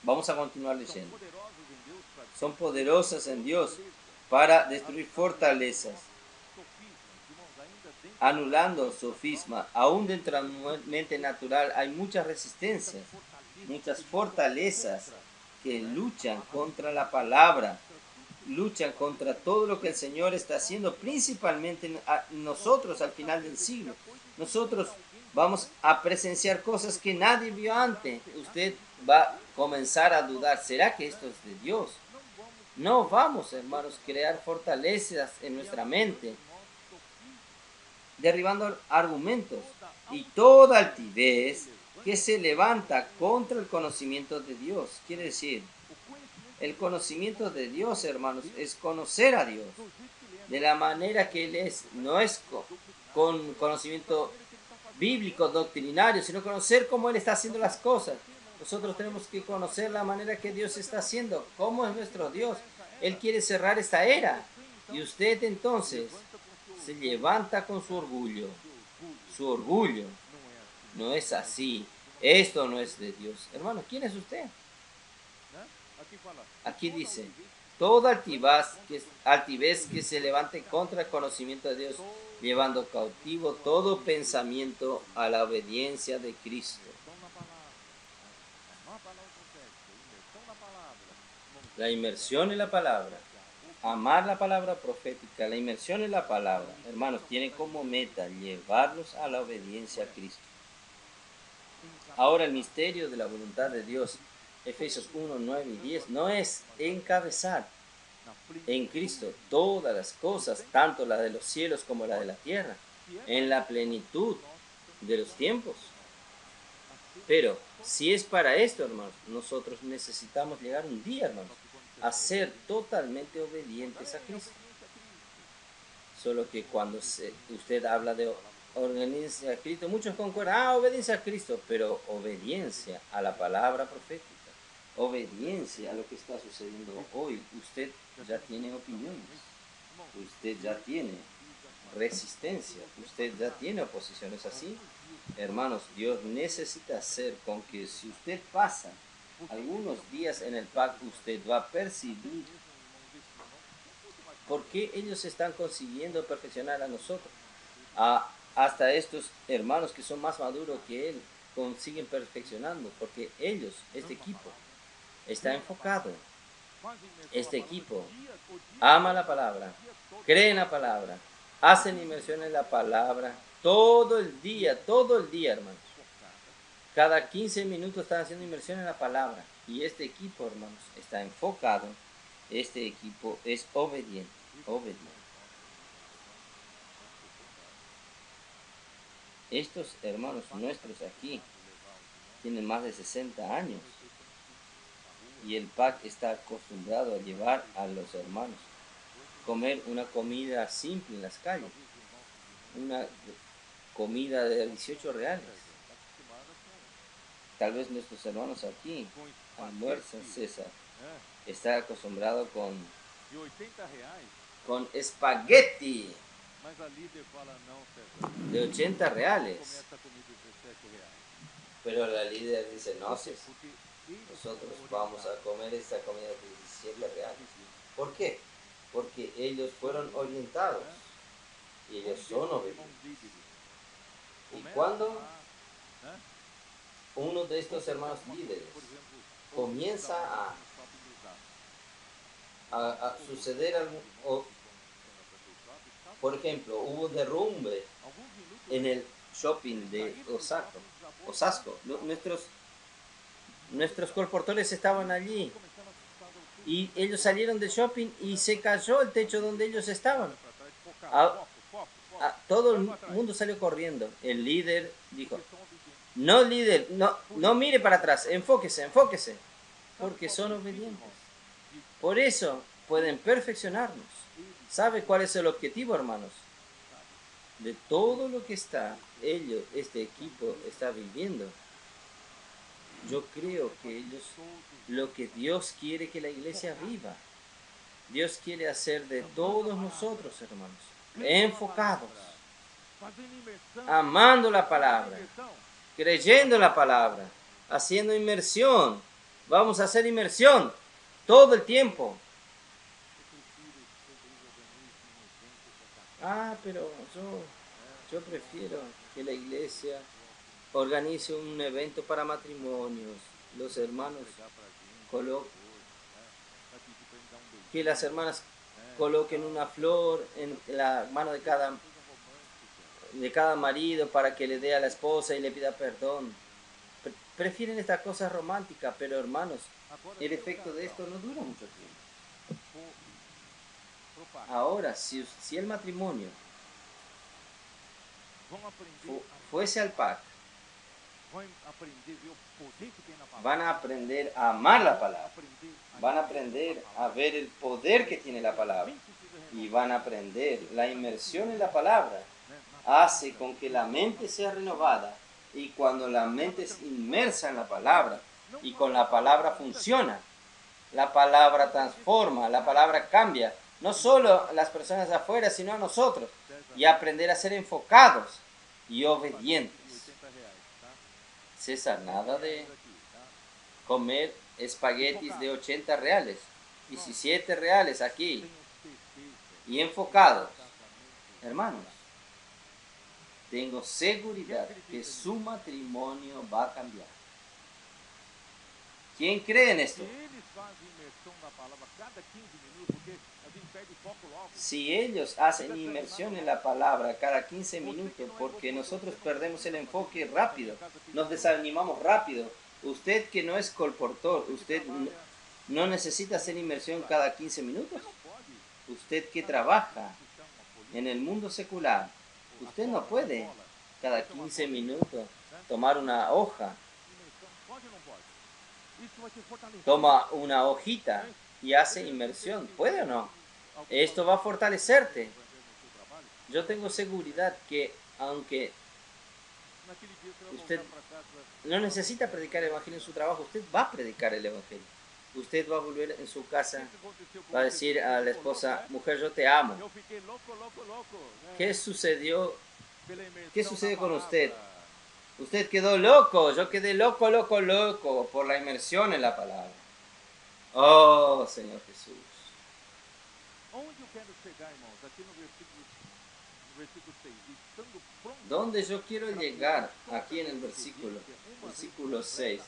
Vamos a continuar leyendo. Son poderosas en Dios para destruir fortalezas, anulando sofisma. Aún dentro de la mente natural hay muchas resistencias, muchas fortalezas que luchan contra la palabra, luchan contra todo lo que el Señor está haciendo, principalmente nosotros al final del siglo. Nosotros vamos a presenciar cosas que nadie vio antes. Usted va a comenzar a dudar, ¿será que esto es de Dios? No vamos, hermanos, a crear fortalezas en nuestra mente, derribando argumentos y toda altivez que se levanta contra el conocimiento de Dios. Quiere decir, el conocimiento de Dios, hermanos, es conocer a Dios de la manera que Él es. No es con conocimiento bíblico, doctrinario, sino conocer cómo Él está haciendo las cosas. Nosotros tenemos que conocer la manera que Dios está haciendo, cómo es nuestro Dios. Él quiere cerrar esta era. Y usted entonces se levanta con su orgullo. Su orgullo no es así. Esto no es de Dios. Hermano, ¿quién es usted? Aquí dice, toda altivez que se levante contra el conocimiento de Dios, llevando cautivo todo pensamiento a la obediencia de Cristo. La inmersión en la palabra, amar la palabra profética, la inmersión en la palabra, hermanos, tiene como meta llevarlos a la obediencia a Cristo. Ahora el misterio de la voluntad de Dios, Efesios 1, 9 y 10, no es encabezar en Cristo todas las cosas, tanto las de los cielos como las de la tierra, en la plenitud de los tiempos. Pero si es para esto, hermanos, nosotros necesitamos llegar un día, hermanos, a ser totalmente obedientes a Cristo. Solo que cuando usted habla de obediencia a Cristo. Muchos concuerdan, obediencia a Cristo, pero obediencia a la palabra profética, obediencia a lo que está sucediendo hoy. Usted ya tiene opiniones, usted ya tiene resistencia, usted ya tiene oposiciones así. Hermanos, Dios necesita hacer con que si usted pasa algunos días en el pacto, usted va a percibir por qué ellos están consiguiendo perfeccionar a nosotros. Hasta estos hermanos que son más maduros que él consiguen perfeccionando, porque ellos, este equipo, está enfocado. Este equipo ama la palabra, cree en la palabra, hacen inmersión en la palabra todo el día, hermanos. Cada 15 minutos están haciendo inmersión en la palabra. Y este equipo, hermanos, está enfocado. Este equipo es obediente. Estos hermanos nuestros aquí tienen más de 60 años. Y el PAC está acostumbrado a llevar a los hermanos comer una comida simple en las calles. Una comida de 18 reales. Tal vez nuestros hermanos aquí almuerzan, César. Está acostumbrado con espagueti de 80 reales. Pero la líder dice, no, César, nosotros vamos a comer esta comida de 17 reales. ¿Por qué? Porque ellos fueron orientados y ellos son obedientes. Y cuando uno de estos hermanos líderes comienza a suceder algo, por ejemplo, hubo derrumbe en el shopping de Osasco. Nuestros colportores estaban allí y ellos salieron del shopping y se cayó el techo donde ellos estaban. Todo el mundo salió corriendo. El líder dijo, no líder, no mire para atrás, enfóquese, porque son obedientes. Por eso pueden perfeccionarnos. ¿Sabe cuál es el objetivo, hermanos? De todo lo que este equipo está viviendo. Yo creo que lo que Dios quiere que la iglesia viva. Dios quiere hacer de todos nosotros, hermanos, enfocados, amando la palabra, creyendo la palabra, haciendo inmersión. Vamos a hacer inmersión todo el tiempo. Pero yo prefiero que la iglesia organice un evento para matrimonios. Los hermanos que las hermanas coloquen una flor en la mano de cada marido para que le dé a la esposa y le pida perdón. Prefieren esta cosa romántica, pero hermanos, el efecto de esto no dura mucho tiempo. Ahora, si el matrimonio fuese al pacto, van a aprender a amar la palabra, van a aprender a ver el poder que tiene la palabra y van a aprender la inmersión en la palabra. Hace con que la mente sea renovada y cuando la mente es inmersa en la palabra y con la palabra funciona, la palabra transforma, la palabra cambia, no solo a las personas de afuera, sino a nosotros, y aprender a ser enfocados y obedientes. César, nada de comer espaguetis de 80 reales, 17 reales aquí, y enfocados. Hermanos, tengo seguridad que su matrimonio va a cambiar. ¿Quién cree en esto? Si ellos hacen inmersión en la palabra cada 15 minutos, porque nosotros perdemos el enfoque rápido, nos desanimamos rápido. Usted que no es colportor, usted no necesita hacer inmersión cada 15 minutos. Usted que trabaja en el mundo secular, usted no puede cada 15 minutos tomar una hoja, toma una hojita y hace inmersión. ¿Puede o no? Esto va a fortalecerte. Yo tengo seguridad que aunque usted no necesita predicar el Evangelio en su trabajo, usted va a predicar el Evangelio. Usted va a volver en su casa, va a decir a la esposa, mujer, yo te amo. ¿Qué sucedió? ¿Qué sucede con usted? Usted quedó loco, yo quedé loco, loco, loco por la inmersión en la palabra. Oh, Señor Jesús. ¿Dónde yo quiero llegar? Aquí en el versículo 6.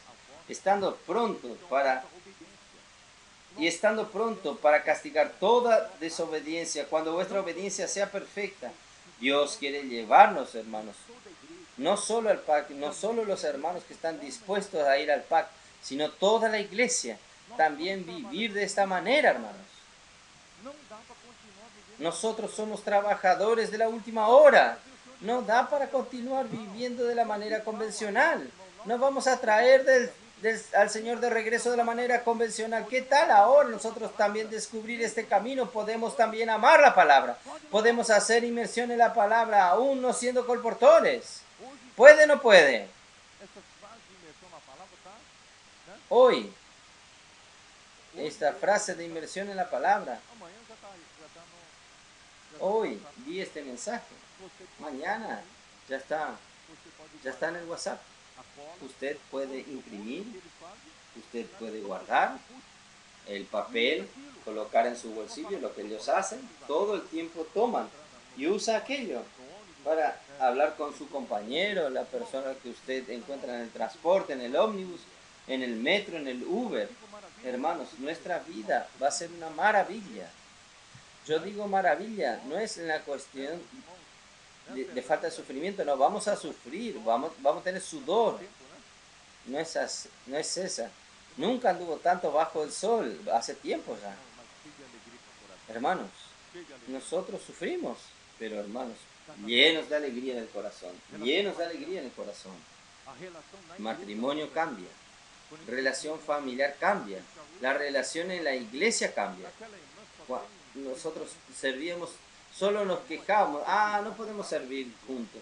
Estando pronto para castigar toda desobediencia, cuando vuestra obediencia sea perfecta. Dios quiere llevarnos, hermanos, no solo al pacto, no solo los hermanos que están dispuestos a ir al pacto, sino toda la iglesia. También vivir de esta manera, hermanos. Nosotros somos trabajadores de la última hora. No da para continuar viviendo de la manera convencional. No vamos a traer al Señor de regreso de la manera convencional. ¿Qué tal ahora nosotros también descubrir este camino? Podemos también amar la palabra. Podemos hacer inmersión en la palabra, aún no siendo colportores. ¿Puede o no puede? Hoy, esta frase de inmersión en la palabra. Hoy vi este mensaje. Mañana ya está en el WhatsApp. Usted puede imprimir, usted puede guardar el papel, colocar en su bolsillo lo que ellos hacen. Todo el tiempo toman y usa aquello para hablar con su compañero, la persona que usted encuentra en el transporte, en el ómnibus, en el metro, en el Uber. Hermanos, nuestra vida va a ser una maravilla. Yo digo maravilla, no es en la cuestión de falta de sufrimiento, no, vamos a sufrir, vamos a tener sudor. No es esa. Nunca anduvo tanto bajo el sol, hace tiempo ya. Hermanos, nosotros sufrimos, pero hermanos, llenos de alegría en el corazón, llenos de alegría en el corazón. Matrimonio cambia, relación familiar cambia, la relación en la iglesia cambia. Nosotros servíamos, solo nos quejamos, no podemos servir juntos.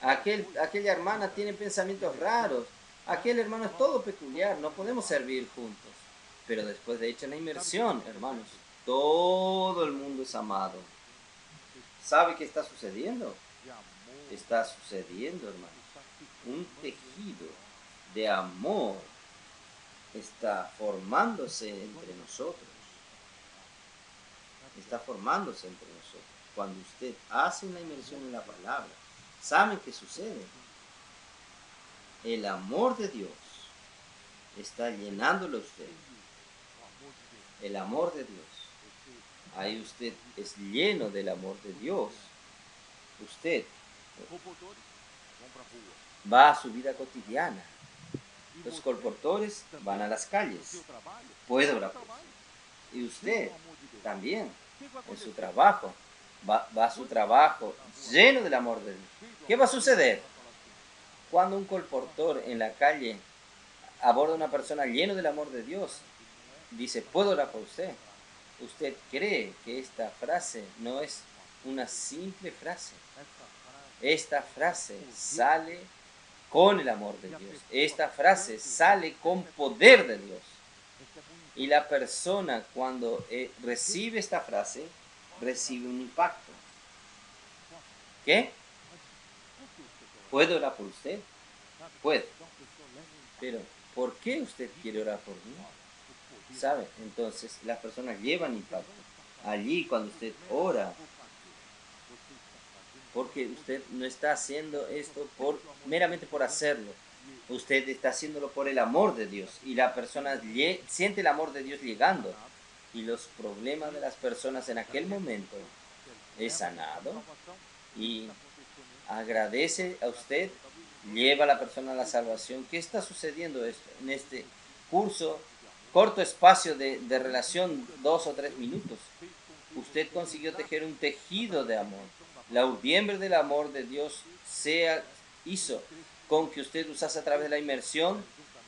Aquella hermana tiene pensamientos raros, aquel hermano es todo peculiar, no podemos servir juntos. Pero después de hecha la inmersión, hermanos, todo el mundo es amado. ¿Sabe qué está sucediendo? Está sucediendo, hermanos. Un tejido de amor está formándose entre nosotros. Está formándose entre nosotros. Cuando usted hace una inmersión en la palabra, ¿saben qué sucede? El amor de Dios está llenándolo a usted. El amor de Dios. Ahí usted es lleno del amor de Dios. Usted va a su vida cotidiana. Los colportores van a las calles. Puede orar por usted. Y usted también, en su trabajo, va a su trabajo lleno del amor de Dios. ¿Qué va a suceder? Cuando un colportor en la calle aborda a una persona lleno del amor de Dios, dice, ¿puedo orar por usted? Usted cree que esta frase no es una simple frase. Esta frase sale con el amor de Dios. Esta frase sale con poder de Dios. Y la persona cuando recibe esta frase, recibe un impacto. ¿Qué? ¿Puedo orar por usted? Puedo. Pero, ¿por qué usted quiere orar por mí? ¿Sabe? Entonces, las personas llevan impacto. Allí, cuando usted ora, porque usted no está haciendo esto meramente por hacerlo. Usted está haciéndolo por el amor de Dios. Y la persona siente el amor de Dios llegando. Y los problemas de las personas en aquel momento es sanado. Y agradece a usted, lleva a la persona a la salvación. ¿Qué está sucediendo en este corto espacio de relación, 2 o 3 minutos? Usted consiguió tejer un tejido de amor. La urdiembre del amor de Dios hizo con que usted usase a través de la inmersión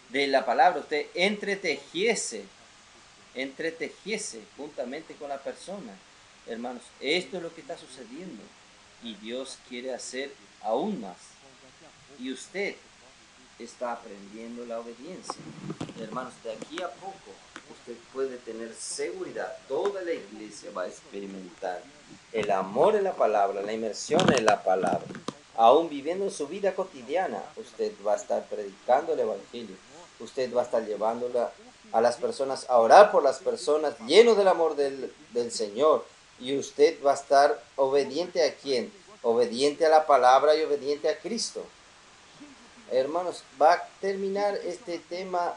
de la palabra, usted entretejiese juntamente con la persona. Hermanos, esto es lo que está sucediendo. Y Dios quiere hacer aún más. Y usted está aprendiendo la obediencia. Hermanos, de aquí a poco usted puede tener seguridad. Toda la iglesia va a experimentar el amor en la palabra, la inmersión en la palabra. Aún viviendo en su vida cotidiana, usted va a estar predicando el Evangelio. Usted va a estar llevándola a las personas, a orar por las personas, lleno del amor del Señor. Y usted va a estar obediente ¿a quién? Obediente a la palabra y obediente a Cristo. Hermanos, va a terminar este tema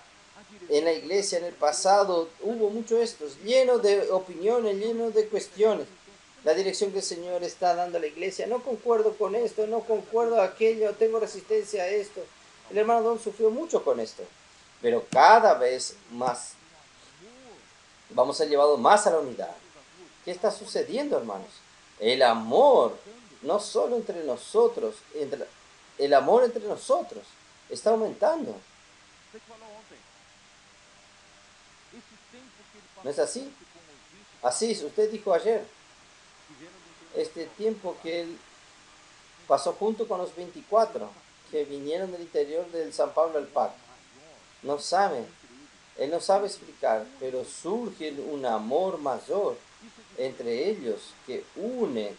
en la iglesia. En el pasado hubo mucho esto, lleno de opiniones, lleno de cuestiones. La dirección que el Señor está dando a la iglesia, no concuerdo con esto, no concuerdo aquello, tengo resistencia a esto. El hermano Don sufrió mucho con esto, pero cada vez más vamos a llevar más a la unidad. ¿Qué está sucediendo, hermanos? El amor, no solo entre nosotros, el amor entre nosotros está aumentando. ¿No es así? Así es, usted dijo ayer, este tiempo que él pasó junto con los 24 que vinieron del interior del San Pablo al Pac. No sabe, él no sabe explicar, pero surge un amor mayor entre ellos que une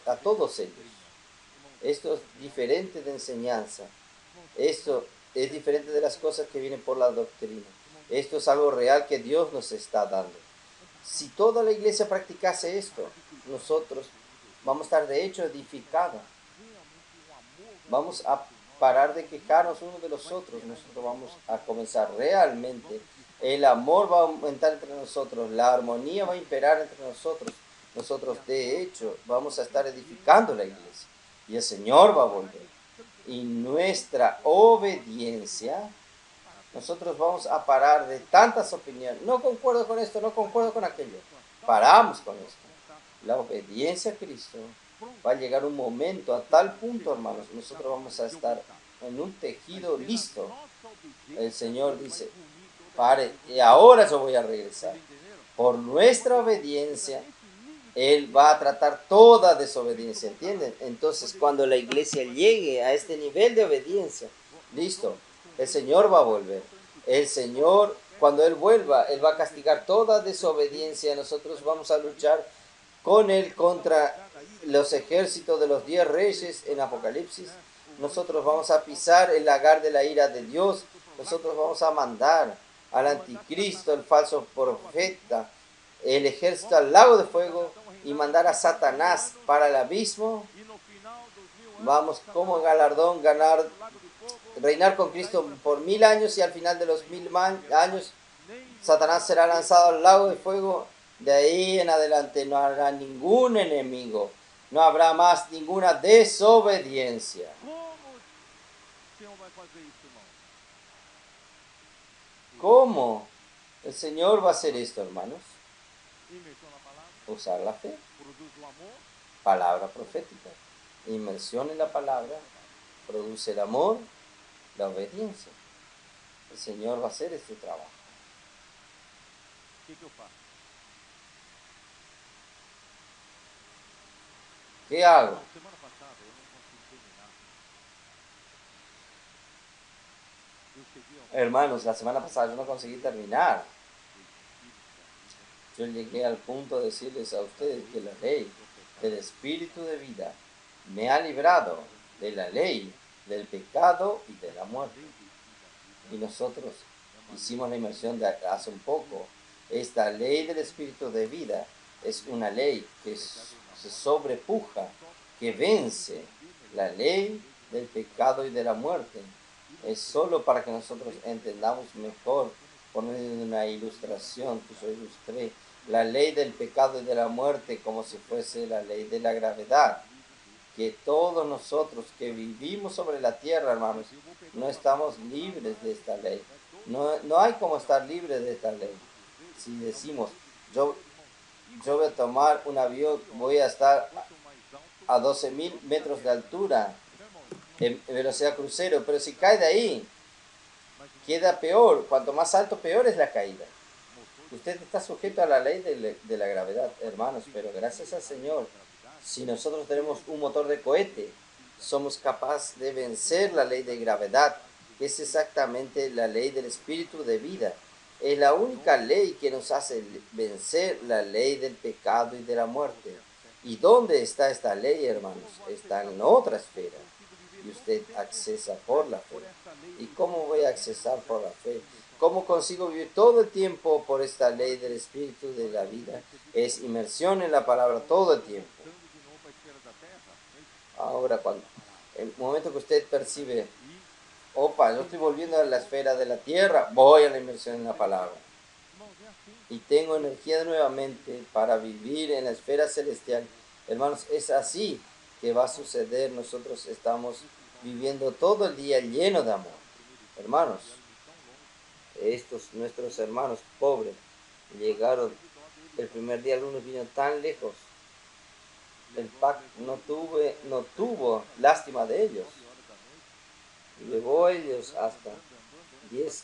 a todos ellos. Esto es diferente de enseñanza. Esto es diferente de las cosas que vienen por la doctrina. Esto es algo real que Dios nos está dando. Si toda la iglesia practicase esto, nosotros vamos a estar de hecho edificados. Vamos a parar de quejarnos unos de los otros. Nosotros vamos a comenzar realmente. El amor va a aumentar entre nosotros. La armonía va a imperar entre nosotros. Nosotros de hecho vamos a estar edificando la iglesia. Y el Señor va a volver. Y nuestra obediencia, nosotros vamos a parar de tantas opiniones. No concuerdo con esto, no concuerdo con aquello. Paramos con esto. La obediencia a Cristo va a llegar un momento, a tal punto, hermanos, nosotros vamos a estar en un tejido listo. El Señor dice, pare, y ahora yo voy a regresar. Por nuestra obediencia, Él va a tratar toda desobediencia, ¿entienden? Entonces, cuando la iglesia llegue a este nivel de obediencia, listo, el Señor va a volver. El Señor, cuando Él vuelva, Él va a castigar toda desobediencia. Nosotros vamos a luchar con Él contra los ejércitos de los 10 reyes en Apocalipsis. Nosotros vamos a pisar el lagar de la ira de Dios. Nosotros vamos a mandar al anticristo, el falso profeta, el ejército al lago de fuego y mandar a Satanás para el abismo. Vamos como galardón reinar con Cristo por 1000 años y al final de los 1000 años Satanás será lanzado al lago de fuego. De ahí en adelante no habrá ningún enemigo, no habrá más ninguna desobediencia. ¿Cómo el Señor va a hacer esto, hermanos? Usar la fe, palabra profética, inmersión en la palabra, produce el amor, la obediencia. El Señor va a hacer este trabajo. ¿Qué hago? Hermanos, la semana pasada yo no conseguí terminar. Yo llegué al punto de decirles a ustedes que la ley del Espíritu de vida me ha librado de la ley, del pecado y de la muerte. Y nosotros hicimos la inmersión de hace un poco. Esta ley del Espíritu de vida es una ley que se sobrepuja, que vence la ley del pecado y de la muerte. Es solo para que nosotros entendamos mejor, por medio de una ilustración que yo ilustré, la ley del pecado y de la muerte como si fuese la ley de la gravedad. Que todos nosotros que vivimos sobre la tierra, hermanos, no estamos libres de esta ley. No hay como estar libre de esta ley. Si decimos, yo voy a tomar un avión, voy a estar a 12.000 metros de altura en velocidad crucero, pero si cae de ahí, queda peor. Cuanto más alto, peor es la caída. Usted está sujeto a la ley de la gravedad, hermanos, pero gracias al Señor, si nosotros tenemos un motor de cohete, somos capaces de vencer la ley de gravedad, que es exactamente la ley del espíritu de vida. Es la única ley que nos hace vencer la ley del pecado y de la muerte. ¿Y dónde está esta ley, hermanos? Está en otra esfera. Y usted accesa por la fe. ¿Y cómo voy a accesar por la fe? ¿Cómo consigo vivir todo el tiempo por esta ley del espíritu de la vida? Es inmersión en la palabra todo el tiempo. Ahora, cuando el momento que usted percibe, opa, yo estoy volviendo a la esfera de la tierra, voy a la inmersión en la palabra. Y tengo energía nuevamente para vivir en la esfera celestial. Hermanos, es así que va a suceder. Nosotros estamos viviendo todo el día lleno de amor. Hermanos, estos nuestros hermanos pobres llegaron el primer día, algunos vinieron tan lejos. El PAC no tuvo lástima de ellos. Llevó a ellos hasta 10,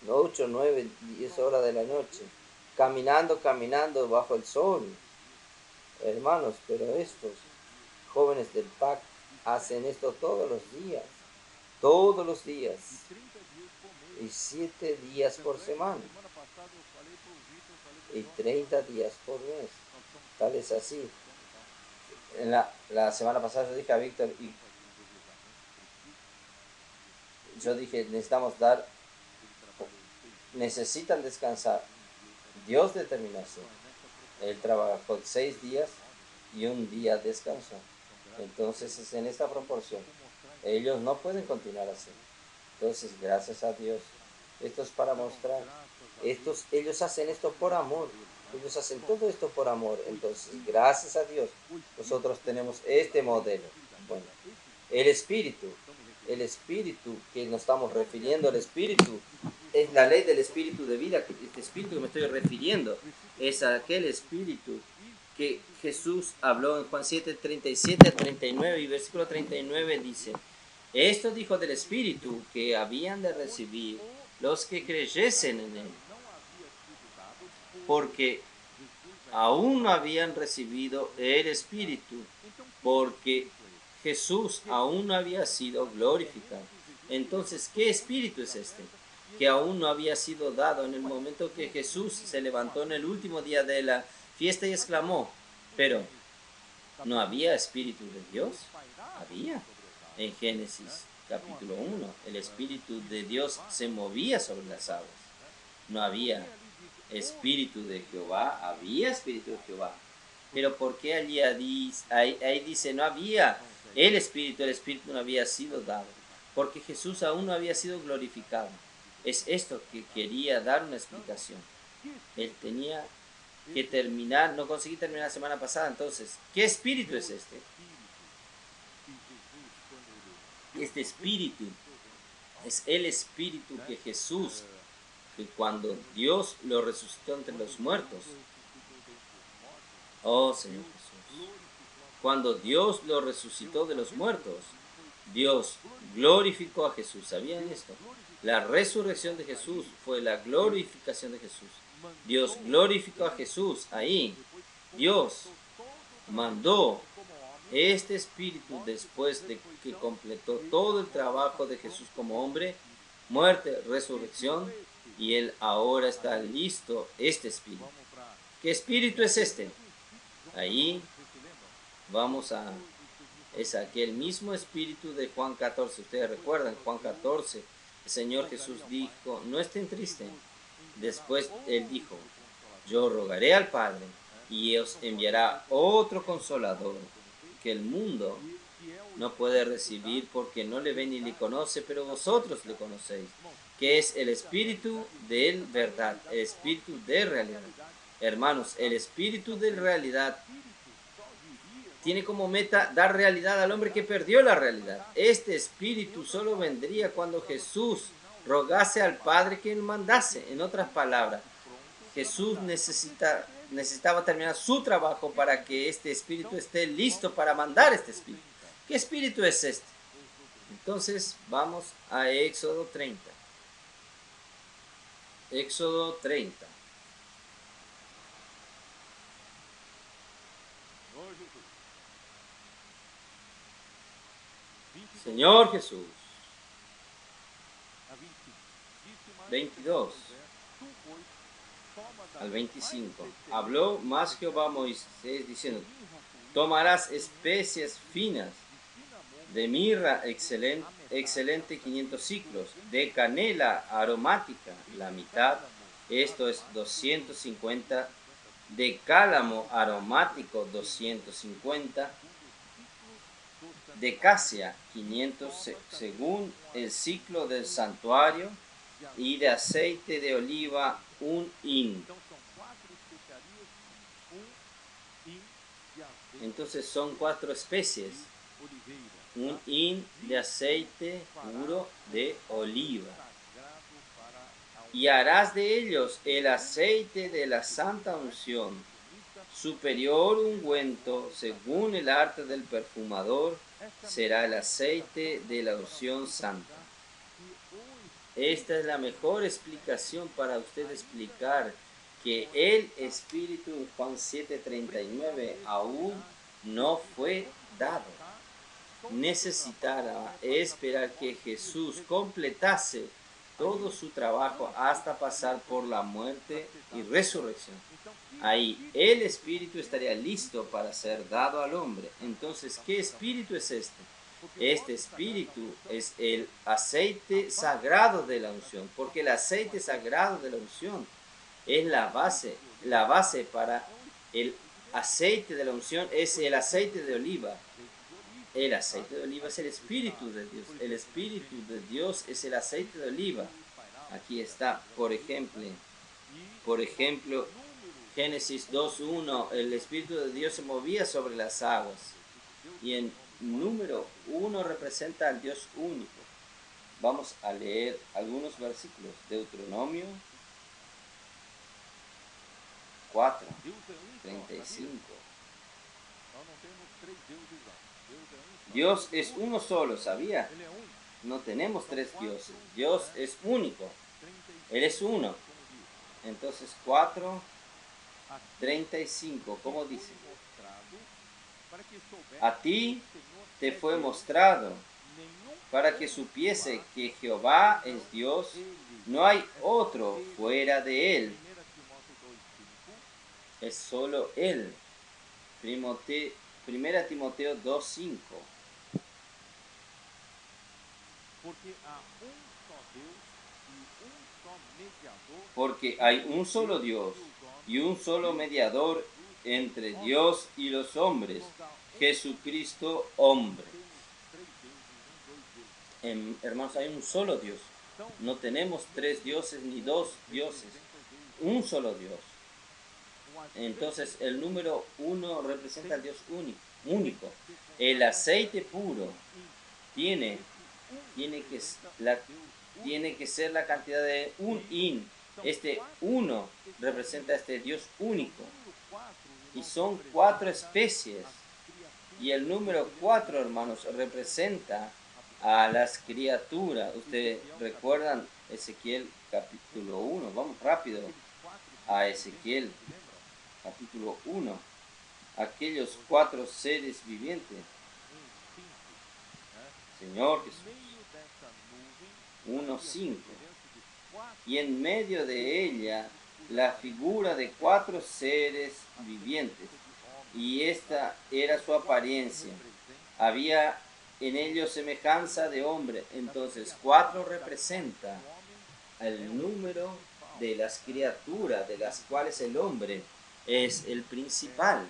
8, 9, 10 horas de la noche, caminando bajo el sol. Hermanos, pero estos jóvenes del PAC hacen esto todos los días, y 7 días por semana, y 30 días por mes. Tal es así. En la semana pasada yo dije a Víctor, y yo dije, necesitan descansar. Dios determinó así. Él trabajó 6 días y un día descansó. Entonces es en esta proporción. Ellos no pueden continuar así. Entonces, gracias a Dios. Esto es para mostrar. Ellos hacen esto por amor. Ellos hacen todo esto por amor. Entonces, gracias a Dios, nosotros tenemos este modelo. Bueno, el espíritu que nos estamos refiriendo, el espíritu, es la ley del espíritu de vida. Este espíritu que me estoy refiriendo es aquel espíritu que Jesús habló en Juan 7, 37 a 39, y versículo 39 dice: esto dijo del espíritu que habían de recibir los que creyesen en él, porque aún no habían recibido el espíritu, porque Jesús aún no había sido glorificado. Entonces, ¿qué espíritu es este? Que aún no había sido dado en el momento que Jesús se levantó en el último día de la fiesta y exclamó: pero ¿no había espíritu de Dios? Había. En Génesis capítulo 1, el espíritu de Dios se movía sobre las aguas. No había espíritu de Jehová, había espíritu de Jehová. Pero ¿por qué allí ahí dice no había el espíritu no había sido dado? Porque Jesús aún no había sido glorificado. Es esto que quería dar una explicación. Él tenía que terminar, no conseguí terminar la semana pasada. Entonces, ¿qué espíritu es este? Este espíritu es el espíritu que Jesús, que cuando Dios lo resucitó entre los muertos, oh Señor Jesús, cuando Dios lo resucitó de los muertos, Dios glorificó a Jesús. ¿Sabían esto? La resurrección de Jesús fue la glorificación de Jesús. Dios glorificó a Jesús ahí. Dios mandó este espíritu después de que completó todo el trabajo de Jesús como hombre, muerte, resurrección, y él ahora está listo, este espíritu. ¿Qué espíritu es este? Ahí es aquel mismo espíritu de Juan 14. Ustedes recuerdan, Juan 14, el Señor Jesús dijo: no estén tristes. Después él dijo: yo rogaré al Padre y os enviará otro consolador que el mundo no puede recibir porque no le ve ni le conoce, pero vosotros le conocéis, que es el espíritu de verdad, el espíritu de realidad. Hermanos, el espíritu de realidad tiene como meta dar realidad al hombre que perdió la realidad. Este espíritu solo vendría cuando Jesús rogase al Padre que él mandase. En otras palabras, Jesús necesitaba terminar su trabajo para que este espíritu esté listo para mandar este espíritu. ¿Qué espíritu es este? Entonces vamos a Éxodo 30. Éxodo 30. Señor Jesús. 22 al 25. Habló más Jehová a Moisés diciendo: tomarás especias finas, de mirra excelente 500 ciclos, de canela aromática la mitad, esto es 250, de cálamo aromático 250, de casia 500 según el ciclo del santuario, y de aceite de oliva un hin. Entonces son 4 especies. Un hin de aceite puro de oliva. Y harás de ellos el aceite de la santa unción, superior ungüento, según el arte del perfumador, será el aceite de la unción santa. Esta es la mejor explicación para usted explicar que el Espíritu en Juan 7:39 aún no fue dado. Necesitaba esperar que Jesús completase todo su trabajo hasta pasar por la muerte y resurrección. Ahí el Espíritu estaría listo para ser dado al hombre. Entonces, ¿qué Espíritu es este? Este Espíritu es el aceite sagrado de la unción, porque el aceite sagrado de la unción es la base para el aceite de la unción es el aceite de oliva. El aceite de oliva es el Espíritu de Dios. El Espíritu de Dios es el aceite de oliva. Aquí está, por ejemplo, Génesis 2:1, el Espíritu de Dios se movía sobre las aguas. Y en número 1 representa al Dios único. Vamos a leer algunos versículos. Deuteronomio 4:35. Dios es uno solo, ¿sabía? No tenemos 3 dioses. Dios es único. Él es uno. Entonces 4:35, ¿cómo dice? A ti te fue mostrado para que supiese que Jehová es Dios, no hay otro fuera de él. Es solo él. Primera Timoteo 2:5. Porque hay un solo Dios y un solo mediador entre Dios y los hombres, Jesucristo hombre. Hermanos, hay un solo Dios. No tenemos 3 dioses ni 2 dioses. Un solo Dios. Entonces el número 1 representa al Dios único. El aceite puro tiene que ser la cantidad de un hin. Este 1 representa a este Dios único. Y son 4 especies. Y el número 4, hermanos, representa a las criaturas. Ustedes recuerdan Ezequiel capítulo 1. Vamos rápido a Ezequiel capítulo 1. Aquellos 4 seres vivientes. Señor Jesús. 1:5. Y en medio de ella la figura de 4 seres vivientes. Y esta era su apariencia. Había en ellos semejanza de hombre. Entonces 4 representa el número de las criaturas de las cuales el hombre es el principal.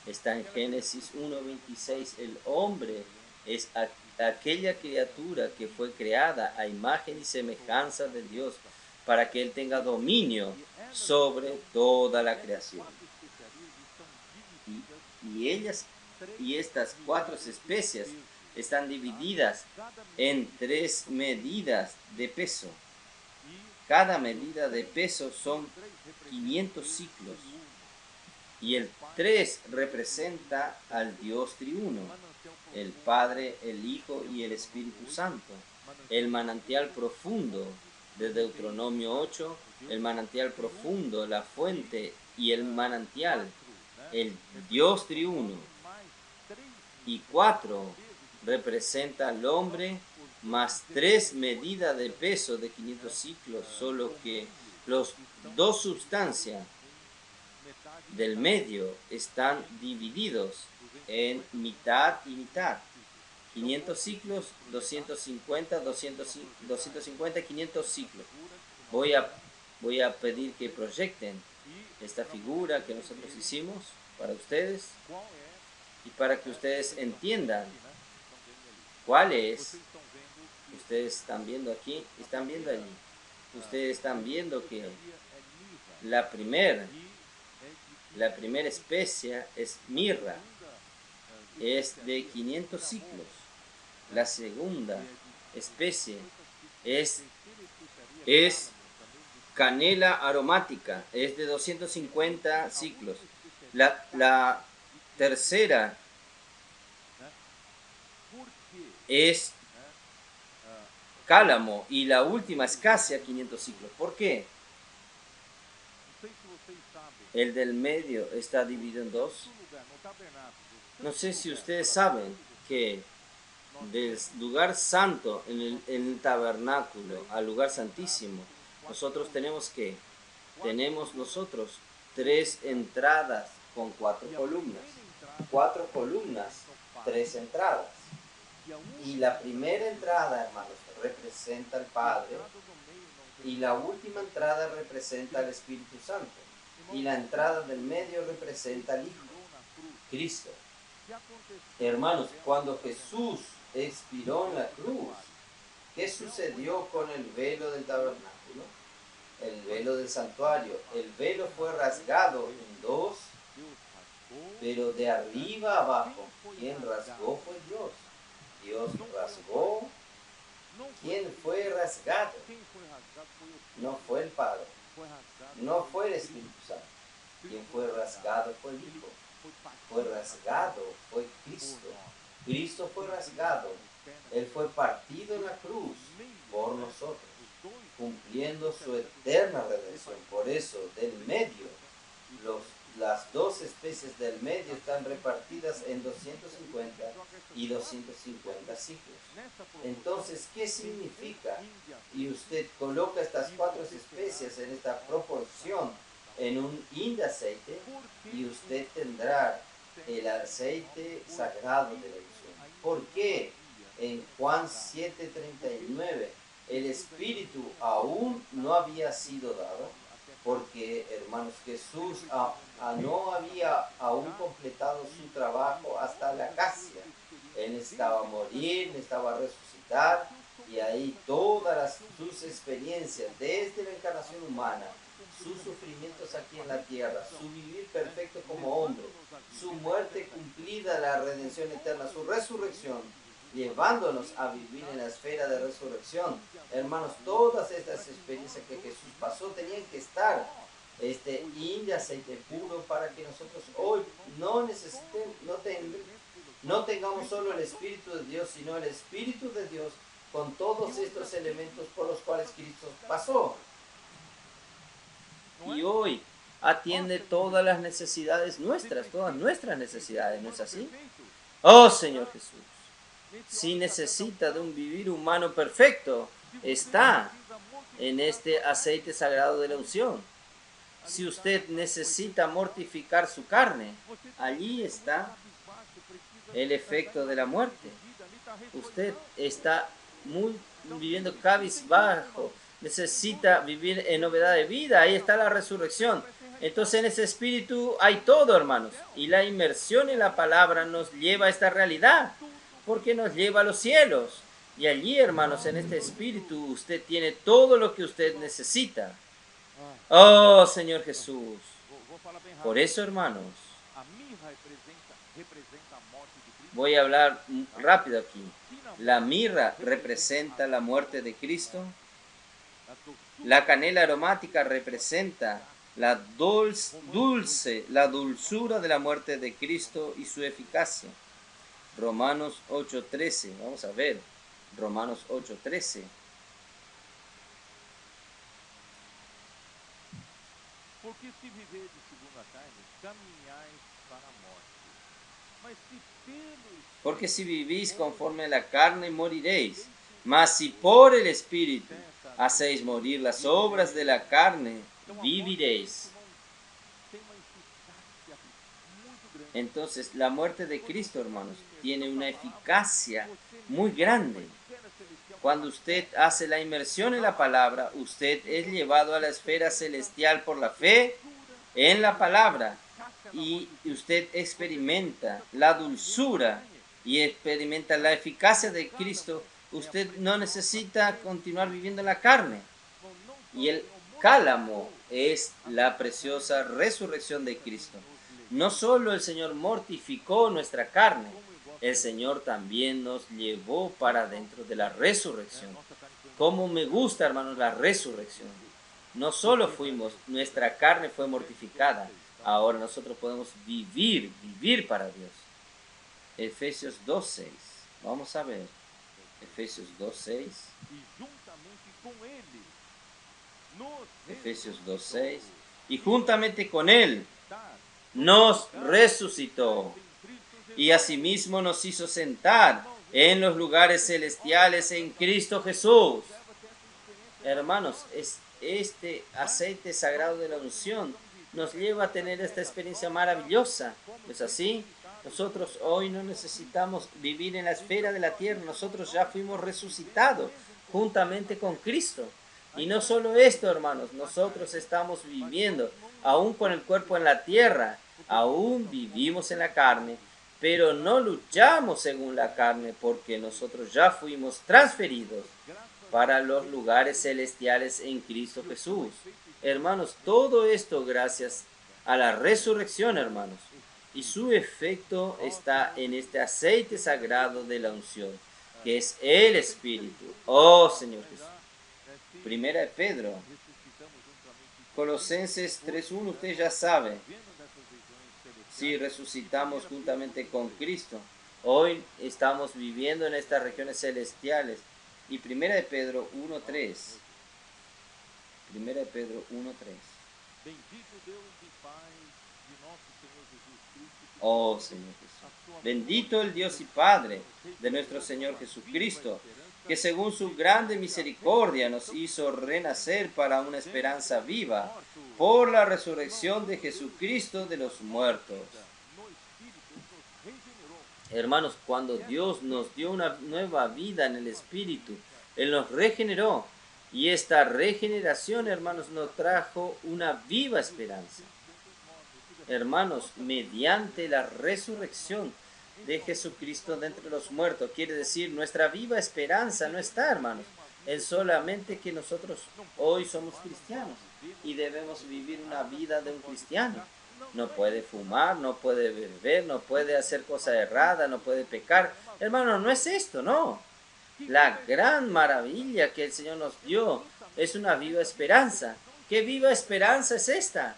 Está en Génesis 1:26. El hombre es aquella criatura que fue creada a imagen y semejanza de Dios para que él tenga dominio sobre toda la creación. Y estas 4 especies están divididas en 3 medidas de peso. Cada medida de peso son 500 ciclos. Y el 3 representa al Dios triuno, el Padre, el Hijo y el Espíritu Santo. El manantial profundo de Deuteronomio 8, el manantial profundo, la fuente y el manantial, el Dios triuno. Y 4 representa al hombre, más 3 medidas de peso de 500 ciclos, solo que los dos sustancias del medio están divididos en mitad y mitad. 500 ciclos, 250, 250, 500 ciclos. Voy a pedir que proyecten esta figura que nosotros hicimos para ustedes y para que ustedes entiendan cuál es. Ustedes están viendo aquí, están viendo allí. Ustedes están viendo que la primera especie es mirra, es de 500 ciclos. La segunda especie es canela aromática, es de 250 ciclos. La tercera es cálamo y la última es casia 500 ciclos. ¿Por qué? El del medio está dividido en dos. No sé si ustedes saben que del lugar santo en el tabernáculo al lugar santísimo, nosotros tenemos nosotros 3 entradas con 4 columnas. 4 columnas, 3 entradas. Y la primera entrada, hermanos, representa al Padre. Y la última entrada representa al Espíritu Santo. Y la entrada del medio representa al Hijo, Cristo. Hermanos, cuando Jesús expiró en la cruz, ¿qué sucedió con el velo del tabernáculo? El velo del santuario. El velo fue rasgado en dos, pero de arriba a abajo. Quien rasgó fue Dios. Dios rasgó. ¿Quién fue rasgado? No fue el Padre. No fue el Espíritu Santo. Quien fue rasgado fue el Hijo. Fue rasgado fue Cristo. Cristo fue rasgado. Él fue partido en la cruz por nosotros, cumpliendo su eterna redención. Por eso, del medio, las dos especies del medio están repartidas en 250 y 250 ciclos. Entonces, ¿qué significa? Y usted coloca estas 4 especies en esta proporción en un hin de aceite y usted tendrá el aceite sagrado de la unción. ¿Por qué? En Juan 7:39 el Espíritu aún no había sido dado, porque, hermanos, Jesús no había aún completado su trabajo hasta la acacia. Él necesitaba morir, necesitaba resucitar, y ahí todas sus experiencias, desde la encarnación humana, sus sufrimientos aquí en la tierra, su vivir perfecto como hombre, su muerte cumplida, la redención eterna, su resurrección, llevándonos a vivir en la esfera de resurrección. Hermanos, todas estas experiencias que Jesús pasó tenían que estar hin de aceite puro para que nosotros hoy no tengamos solo el Espíritu de Dios, sino el Espíritu de Dios con todos estos elementos por los cuales Cristo pasó. Y hoy atiende todas las necesidades nuestras, todas nuestras necesidades, ¿no es así? Oh Señor Jesús, si necesita de un vivir humano perfecto, está en este aceite sagrado de la unción. Si usted necesita mortificar su carne, allí está el efecto de la muerte. Usted está viviendo cabizbajo, necesita vivir en novedad de vida, ahí está la resurrección. Entonces en ese espíritu hay todo, hermanos, y la inmersión en la palabra nos lleva a esta realidad, porque nos lleva a los cielos. Y allí, hermanos, en este espíritu usted tiene todo lo que usted necesita. Oh, Señor Jesús. Por eso, hermanos, voy a hablar rápido aquí. La mirra representa la muerte de Cristo. La canela aromática representa la dulzura de la muerte de Cristo y su eficacia. Romanos 8:13. Vamos a ver. Romanos 8:13. Porque se vivedes segundo a carne, caminhais para a morte. Porque si vivís conforme a la carne, moriréis. Mas si por el Espíritu hacéis morir las obras de la carne, viviréis. Entonces, la muerte de Cristo, hermanos, tiene una eficacia muy grande. Cuando usted hace la inmersión en la palabra, usted es llevado a la esfera celestial por la fe en la palabra. Y usted experimenta la dulzura y experimenta la eficacia de Cristo. Usted no necesita continuar viviendo en la carne. Y el cálamo es la preciosa resurrección de Cristo. No solo el Señor mortificó nuestra carne, el Señor también nos llevó para dentro de la resurrección. Como me gusta, hermanos, la resurrección. No solo nuestra carne fue mortificada, ahora nosotros podemos vivir para Dios. Efesios 2:6. Vamos a ver. Efesios 2:6. Efesios 2:6. Y juntamente con Él nos resucitó y asimismo nos hizo sentar en los lugares celestiales en Cristo Jesús. Hermanos, este aceite sagrado de la unción nos lleva a tener esta experiencia maravillosa. ¿Es así? Nosotros hoy no necesitamos vivir en la esfera de la tierra, nosotros ya fuimos resucitados juntamente con Cristo. Y no solo esto, hermanos, nosotros estamos viviendo aún con el cuerpo en la tierra, aún vivimos en la carne, pero no luchamos según la carne porque nosotros ya fuimos transferidos para los lugares celestiales en Cristo Jesús. Hermanos, todo esto gracias a la resurrección, hermanos. Y su efecto está en este aceite sagrado de la unción, que es el Espíritu. Oh Señor Jesús. Primera de Pedro. Colosenses 3:1, usted ya sabe. Si resucitamos juntamente con Cristo, hoy estamos viviendo en estas regiones celestiales. Y Primera de Pedro 1:3. Primera de Pedro 1:3. Oh Señor Jesús. Bendito el Dios y Padre de nuestro Señor Jesucristo, que según su grande misericordia nos hizo renacer para una esperanza viva por la resurrección de Jesucristo de los muertos. Hermanos, cuando Dios nos dio una nueva vida en el Espíritu, Él nos regeneró. Y esta regeneración, hermanos, nos trajo una viva esperanza. Hermanos, mediante la resurrección de Jesucristo de entre los muertos, quiere decir, nuestra viva esperanza no está, hermanos, en solamente que nosotros hoy somos cristianos y debemos vivir una vida de un cristiano. No puede fumar, no puede beber, no puede hacer cosas erradas, no puede pecar. Hermanos, no es esto, no. La gran maravilla que el Señor nos dio es una viva esperanza. ¿Qué viva esperanza es esta?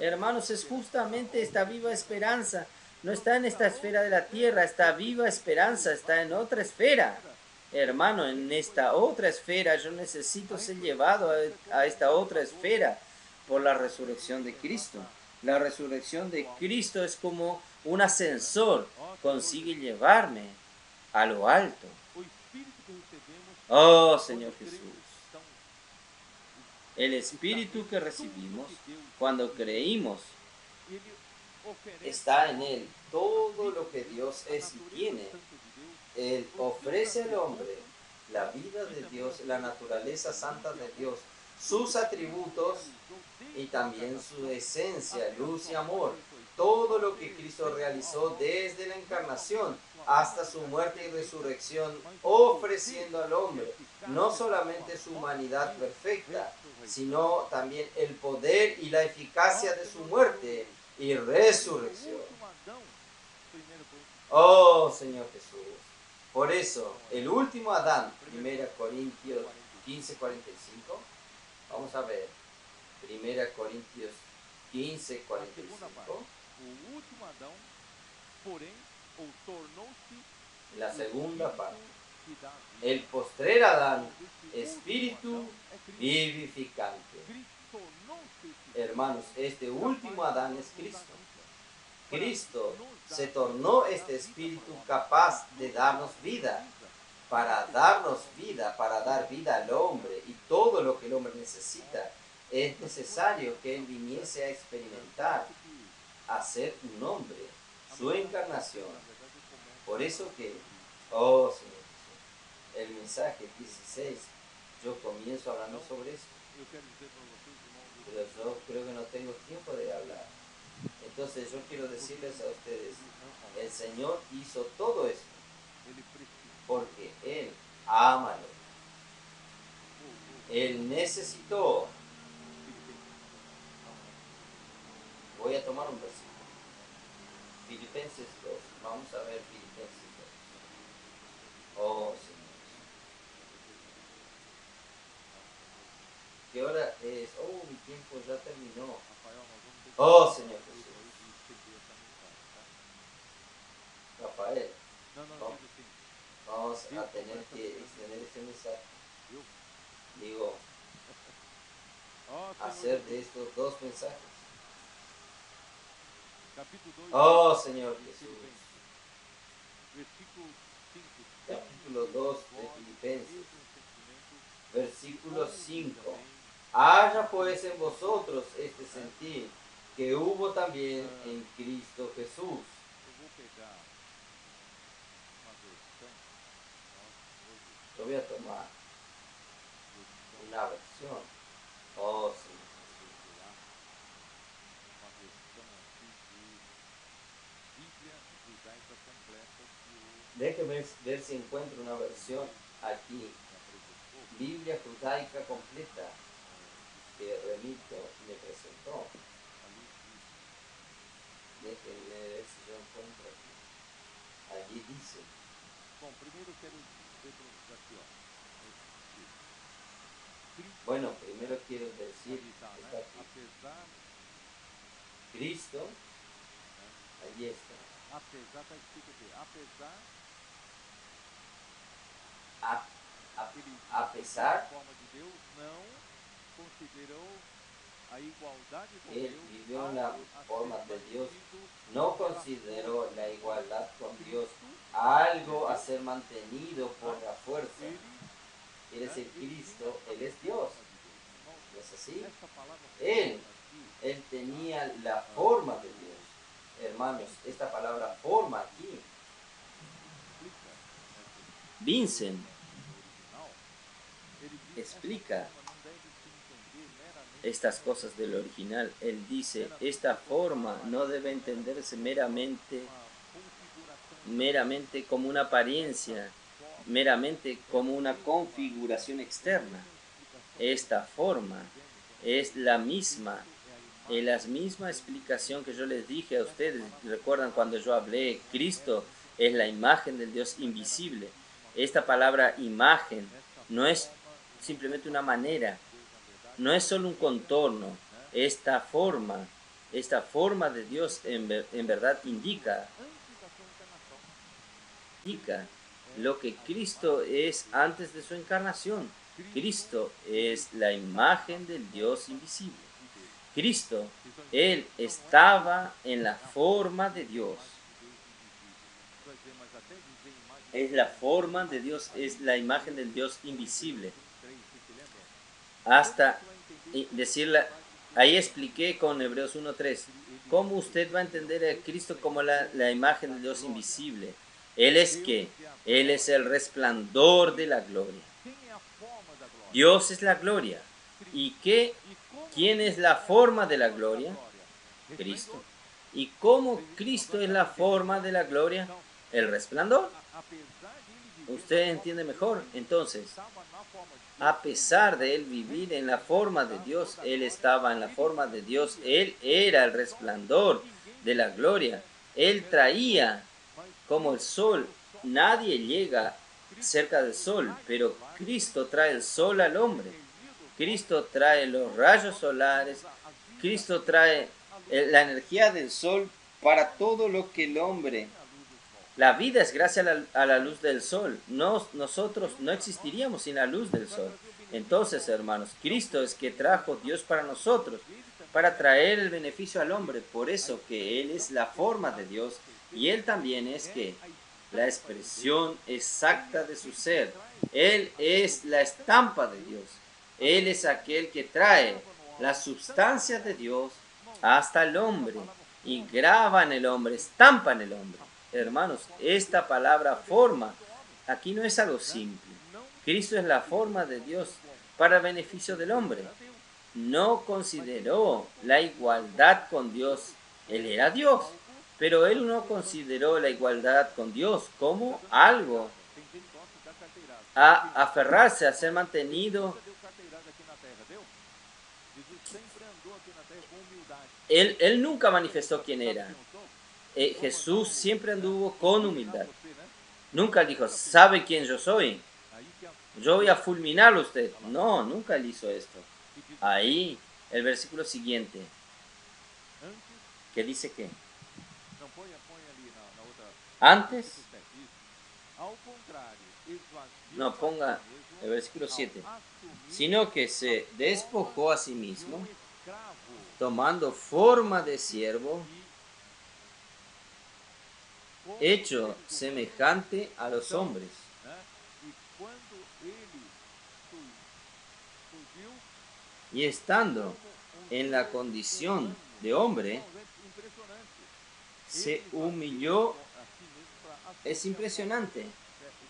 Hermanos, es justamente esta viva esperanza. No está en esta esfera de la tierra, esta viva esperanza está en otra esfera. Hermano, en esta otra esfera yo necesito ser llevado a esta otra esfera por la resurrección de Cristo. La resurrección de Cristo es como un ascensor, consigue llevarme a lo alto. Oh Señor Jesús, el Espíritu que recibimos cuando creímos está en Él. Todo lo que Dios es y tiene, Él ofrece al hombre la vida de Dios, la naturaleza santa de Dios, sus atributos y también su esencia, luz y amor. Todo lo que Cristo realizó desde la encarnación hasta su muerte y resurrección, ofreciendo al hombre no solamente su humanidad perfecta, sino también el poder y la eficacia de su muerte y resurrección. Oh Señor Jesús. Por eso, el último Adán, 1 Corintios 15:45, vamos a ver, 1 Corintios 15:45, la segunda parte. El postrer Adán, espíritu vivificante. Hermanos, este último Adán es Cristo. Cristo se tornó este Espíritu capaz de darnos vida, para dar vida al hombre y todo lo que el hombre necesita. Es necesario que Él viniese a experimentar, a ser un hombre, su encarnación. Por eso que, oh Señor Jesús, el mensaje 16, yo comienzo hablando sobre esto, pero yo creo que no tengo tiempo de hablar. Entonces yo quiero decirles a ustedes, el Señor hizo todo esto porque Él ama. Él necesitó. Voy a tomar un versículo. Filipenses 2. Vamos a ver Filipenses 2. Oh Señor. ¿Qué hora es? Oh, mi tiempo ya terminó. Oh Señor Jesús. Rafael, vamos a tener que extender este mensaje. Digo, hacer de estos dos mensajes. Oh Señor Jesús. Capítulo 2 de Filipenses, versículo 5. Haya pues en vosotros este sentir que hubo también en Cristo Jesús. Yo voy a tomar una versión. Oh, sí. Déjeme ver si encuentro una versión aquí. Biblia judaica completa que Remito me presentó. Déjenme ver si yo encuentro aquí. Allí dice. Bueno, primero quiero decir, está aquí. Cristo, allí está. A pesar, Él vivió en la forma de Dios, no consideró la igualdad con Dios algo a ser mantenido por la fuerza. Él es el Cristo, Él es Dios. ¿No es así? Él tenía la forma de Dios. Hermanos, esta palabra forma aquí. Vincent explica estas cosas del original. Él dice, esta forma no debe entenderse meramente como una apariencia, meramente como una configuración externa. Esta forma es la misma explicación que yo les dije a ustedes. ¿Recuerdan cuando yo hablé? Cristo es la imagen del Dios invisible. Esta palabra imagen no es simplemente una manera, no es solo un contorno. Esta forma de Dios en verdad indica lo que Cristo es antes de su encarnación. Cristo es la imagen del Dios invisible. Cristo, Él estaba en la forma de Dios. Es la forma de Dios, es la imagen del Dios invisible. Hasta decirla, ahí expliqué con Hebreos 1:3, cómo usted va a entender a Cristo como la imagen del Dios invisible. Él es ¿qué? Él es el resplandor de la gloria. Dios es la gloria. ¿Y quién es la forma de la gloria? Cristo. ¿Y cómo Cristo es la forma de la gloria? El resplandor. Usted entiende mejor. Entonces, a pesar de él vivir en la forma de Dios, él estaba en la forma de Dios, él era el resplandor de la gloria. Él traía como el sol. Nadie llega cerca del sol, pero Cristo trae el sol al hombre. Cristo trae los rayos solares. Cristo trae la energía del sol para todo lo que el hombre. La vida es gracias a la luz del sol. Nosotros no existiríamos sin la luz del sol. Entonces, hermanos, Cristo es que trajo Dios para nosotros, para traer el beneficio al hombre. Por eso que Él es la forma de Dios. Y Él también es que la expresión exacta de su ser. Él es la estampa de Dios. Él es aquel que trae la sustancia de Dios hasta el hombre y graba en el hombre, estampa en el hombre. Hermanos, esta palabra forma, aquí no es algo simple. Cristo es la forma de Dios para el beneficio del hombre. No consideró la igualdad con Dios. Él era Dios, pero él no consideró la igualdad con Dios como algo a aferrarse, a ser mantenido. Él nunca manifestó quién era. Jesús siempre anduvo con humildad. Nunca dijo, ¿sabe quién yo soy? Yo voy a fulminarlo a usted. No, nunca él hizo esto. Ahí, el versículo siguiente, que dice que antes, no, ponga el versículo 7, sino que se despojó a sí mismo, tomando forma de siervo, hecho semejante a los hombres. Y estando en la condición de hombre, se humilló. Es impresionante.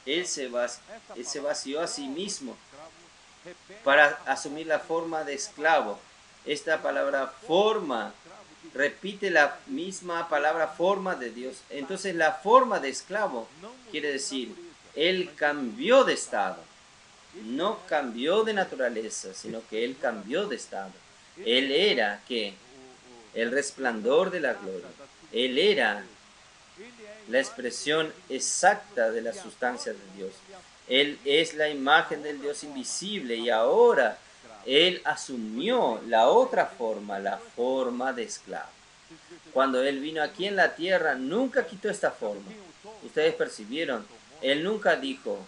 Él se vació a sí mismo para asumir la forma de esclavo. Esta palabra forma repite la misma palabra forma de Dios. Entonces la forma de esclavo quiere decir, él cambió de estado. No cambió de naturaleza, sino que él cambió de estado. Él era que el resplandor de la gloria. Él era la expresión exacta de la sustancia de Dios. Él es la imagen del Dios invisible y ahora él asumió la otra forma, la forma de esclavo. Cuando él vino aquí en la tierra, nunca quitó esta forma. Ustedes percibieron, él nunca dijo,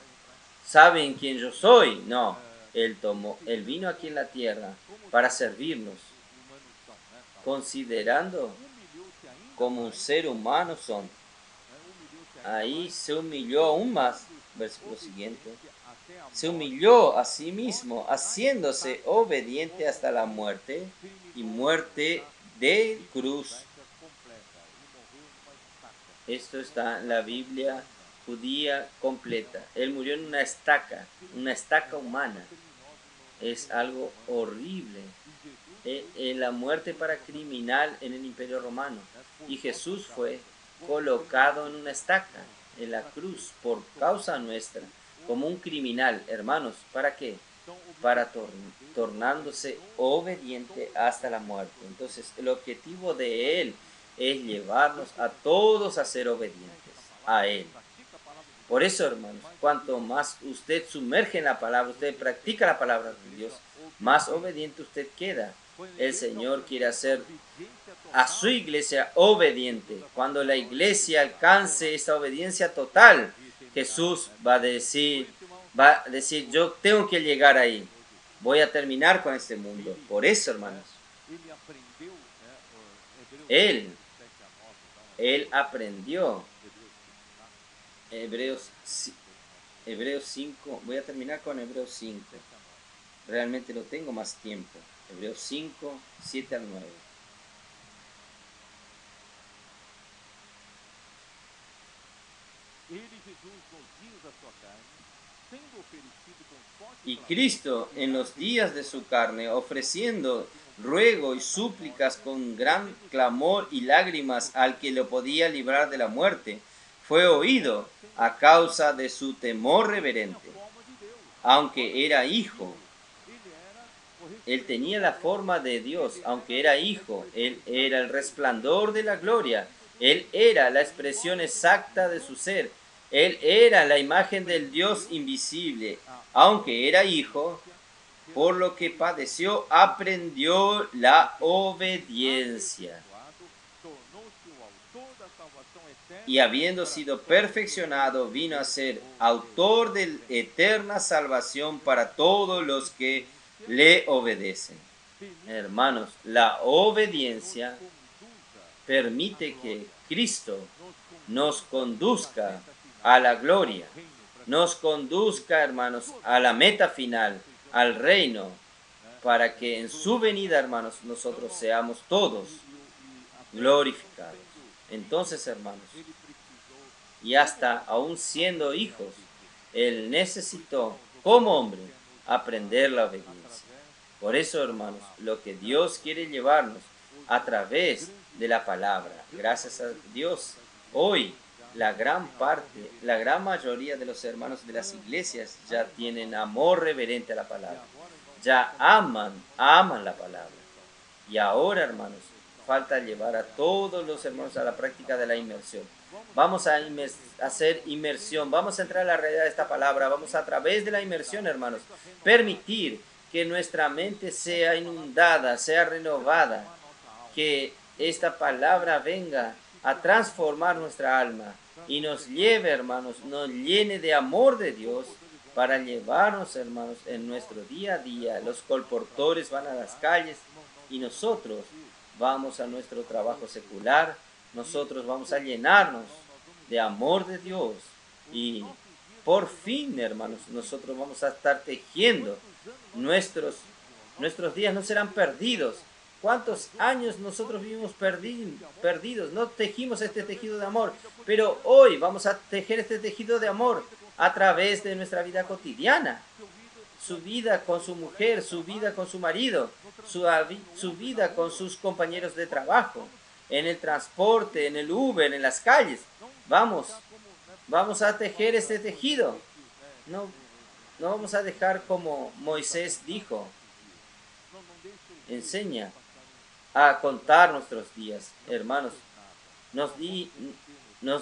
¿saben quién yo soy? No, él vino aquí en la tierra para servirnos, considerando como un ser humano son. Ahí se humilló aún más, versículo siguiente. Se humilló a sí mismo, haciéndose obediente hasta la muerte y muerte de cruz. Esto está en la Biblia judía completa. Él murió en una estaca humana. Es algo horrible. La muerte para criminal en el Imperio Romano. Y Jesús fue colocado en una estaca, en la cruz, por causa nuestra, como un criminal. Hermanos, ¿para qué? Para tornándose obediente hasta la muerte. Entonces, el objetivo de Él es llevarnos a todos a ser obedientes a Él. Por eso, hermanos, cuanto más usted sumerge en la palabra, usted practica la palabra de Dios, más obediente usted queda. El Señor quiere hacer a su iglesia obediente. Cuando la iglesia alcance esta obediencia total, Jesús va a decir, yo tengo que llegar ahí. Voy a terminar con este mundo. Por eso, hermanos, Él aprendió. Hebreos 5, voy a terminar con Hebreos 5. Realmente no tengo más tiempo. Hebreos 5, 7 al 9. Y Cristo en los días de su carne, ofreciendo ruego y súplicas con gran clamor y lágrimas al que lo podía librar de la muerte, fue oído a causa de su temor reverente. Aunque era hijo, él tenía la forma de Dios, aunque era hijo, él era el resplandor de la gloria, él era la expresión exacta de su ser, él era la imagen del Dios invisible, aunque era hijo, por lo que padeció, aprendió la obediencia. Y habiendo sido perfeccionado, vino a ser autor de eterna salvación para todos los que le obedecen. Hermanos, la obediencia permite que Cristo nos conduzca a la gloria, nos conduzca, hermanos, a la meta final, al reino, para que en su venida, hermanos, nosotros seamos todos glorificados. Entonces, hermanos, y hasta aún siendo hijos, Él necesitó, como hombre, aprender la obediencia. Por eso, hermanos, lo que Dios quiere llevarnos a través de la palabra, gracias a Dios, hoy la gran parte, la gran mayoría de los hermanos de las iglesias ya tienen amor reverente a la palabra, ya aman la palabra. Y ahora, hermanos, falta llevar a todos los hermanos a la práctica de la inmersión. Vamos a hacer inmersión, vamos a entrar a la realidad de esta palabra, vamos a través de la inmersión, hermanos, permitir que nuestra mente sea inundada, sea renovada, que esta palabra venga a transformar nuestra alma y nos lleve, hermanos, nos llene de amor de Dios para llevarnos, hermanos, en nuestro día a día. Los colportores van a las calles y nosotros vamos a nuestro trabajo secular, nosotros vamos a llenarnos de amor de Dios y por fin, hermanos, nosotros vamos a estar tejiendo nuestros días, no serán perdidos. ¿Cuántos años nosotros vivimos perdidos? No tejimos este tejido de amor, pero hoy vamos a tejer este tejido de amor a través de nuestra vida cotidiana. Su vida con su mujer, su vida con su marido, su vida con sus compañeros de trabajo, en el transporte, en el Uber, en las calles. Vamos a tejer este tejido. No vamos a dejar como Moisés dijo. Enseña a contar nuestros días, hermanos. Nos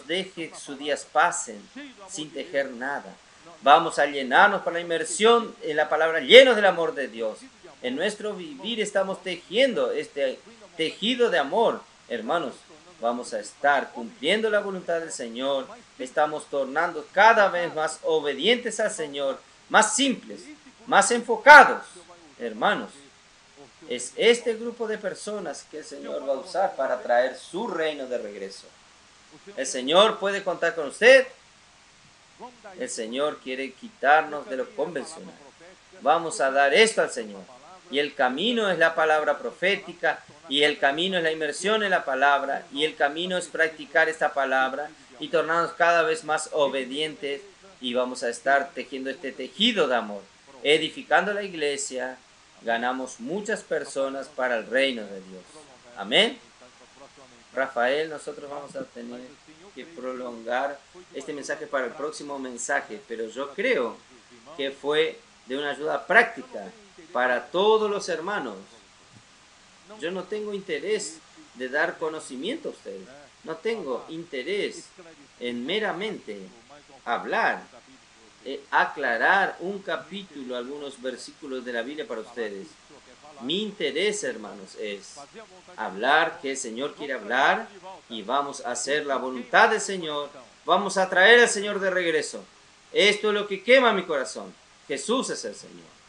deje que sus días pasen sin tejer nada. Vamos a llenarnos para la inmersión en la palabra, llenos del amor de Dios. En nuestro vivir estamos tejiendo este tejido de amor. Hermanos, vamos a estar cumpliendo la voluntad del Señor. Estamos tornando cada vez más obedientes al Señor, más simples, más enfocados. Hermanos, es este grupo de personas que el Señor va a usar para traer su reino de regreso. El Señor puede contar con usted. El Señor quiere quitarnos de lo convencional. Vamos a dar esto al Señor. Y el camino es la palabra profética, y el camino es la inmersión en la palabra, y el camino es practicar esta palabra y tornarnos cada vez más obedientes, y vamos a estar tejiendo este tejido de amor, edificando la iglesia. Ganamos muchas personas para el reino de Dios. Amén. Rafael, nosotros vamos a tener que prolongar este mensaje para el próximo mensaje, pero yo creo que fue de una ayuda práctica para todos los hermanos. Yo no tengo interés de dar conocimiento a ustedes. No tengo interés en meramente hablar, aclarar un capítulo, algunos versículos de la Biblia para ustedes. Mi interés, hermanos, es hablar que el Señor quiere hablar y vamos a hacer la voluntad del Señor. Vamos a traer al Señor de regreso. Esto es lo que quema mi corazón. Jesús es el Señor.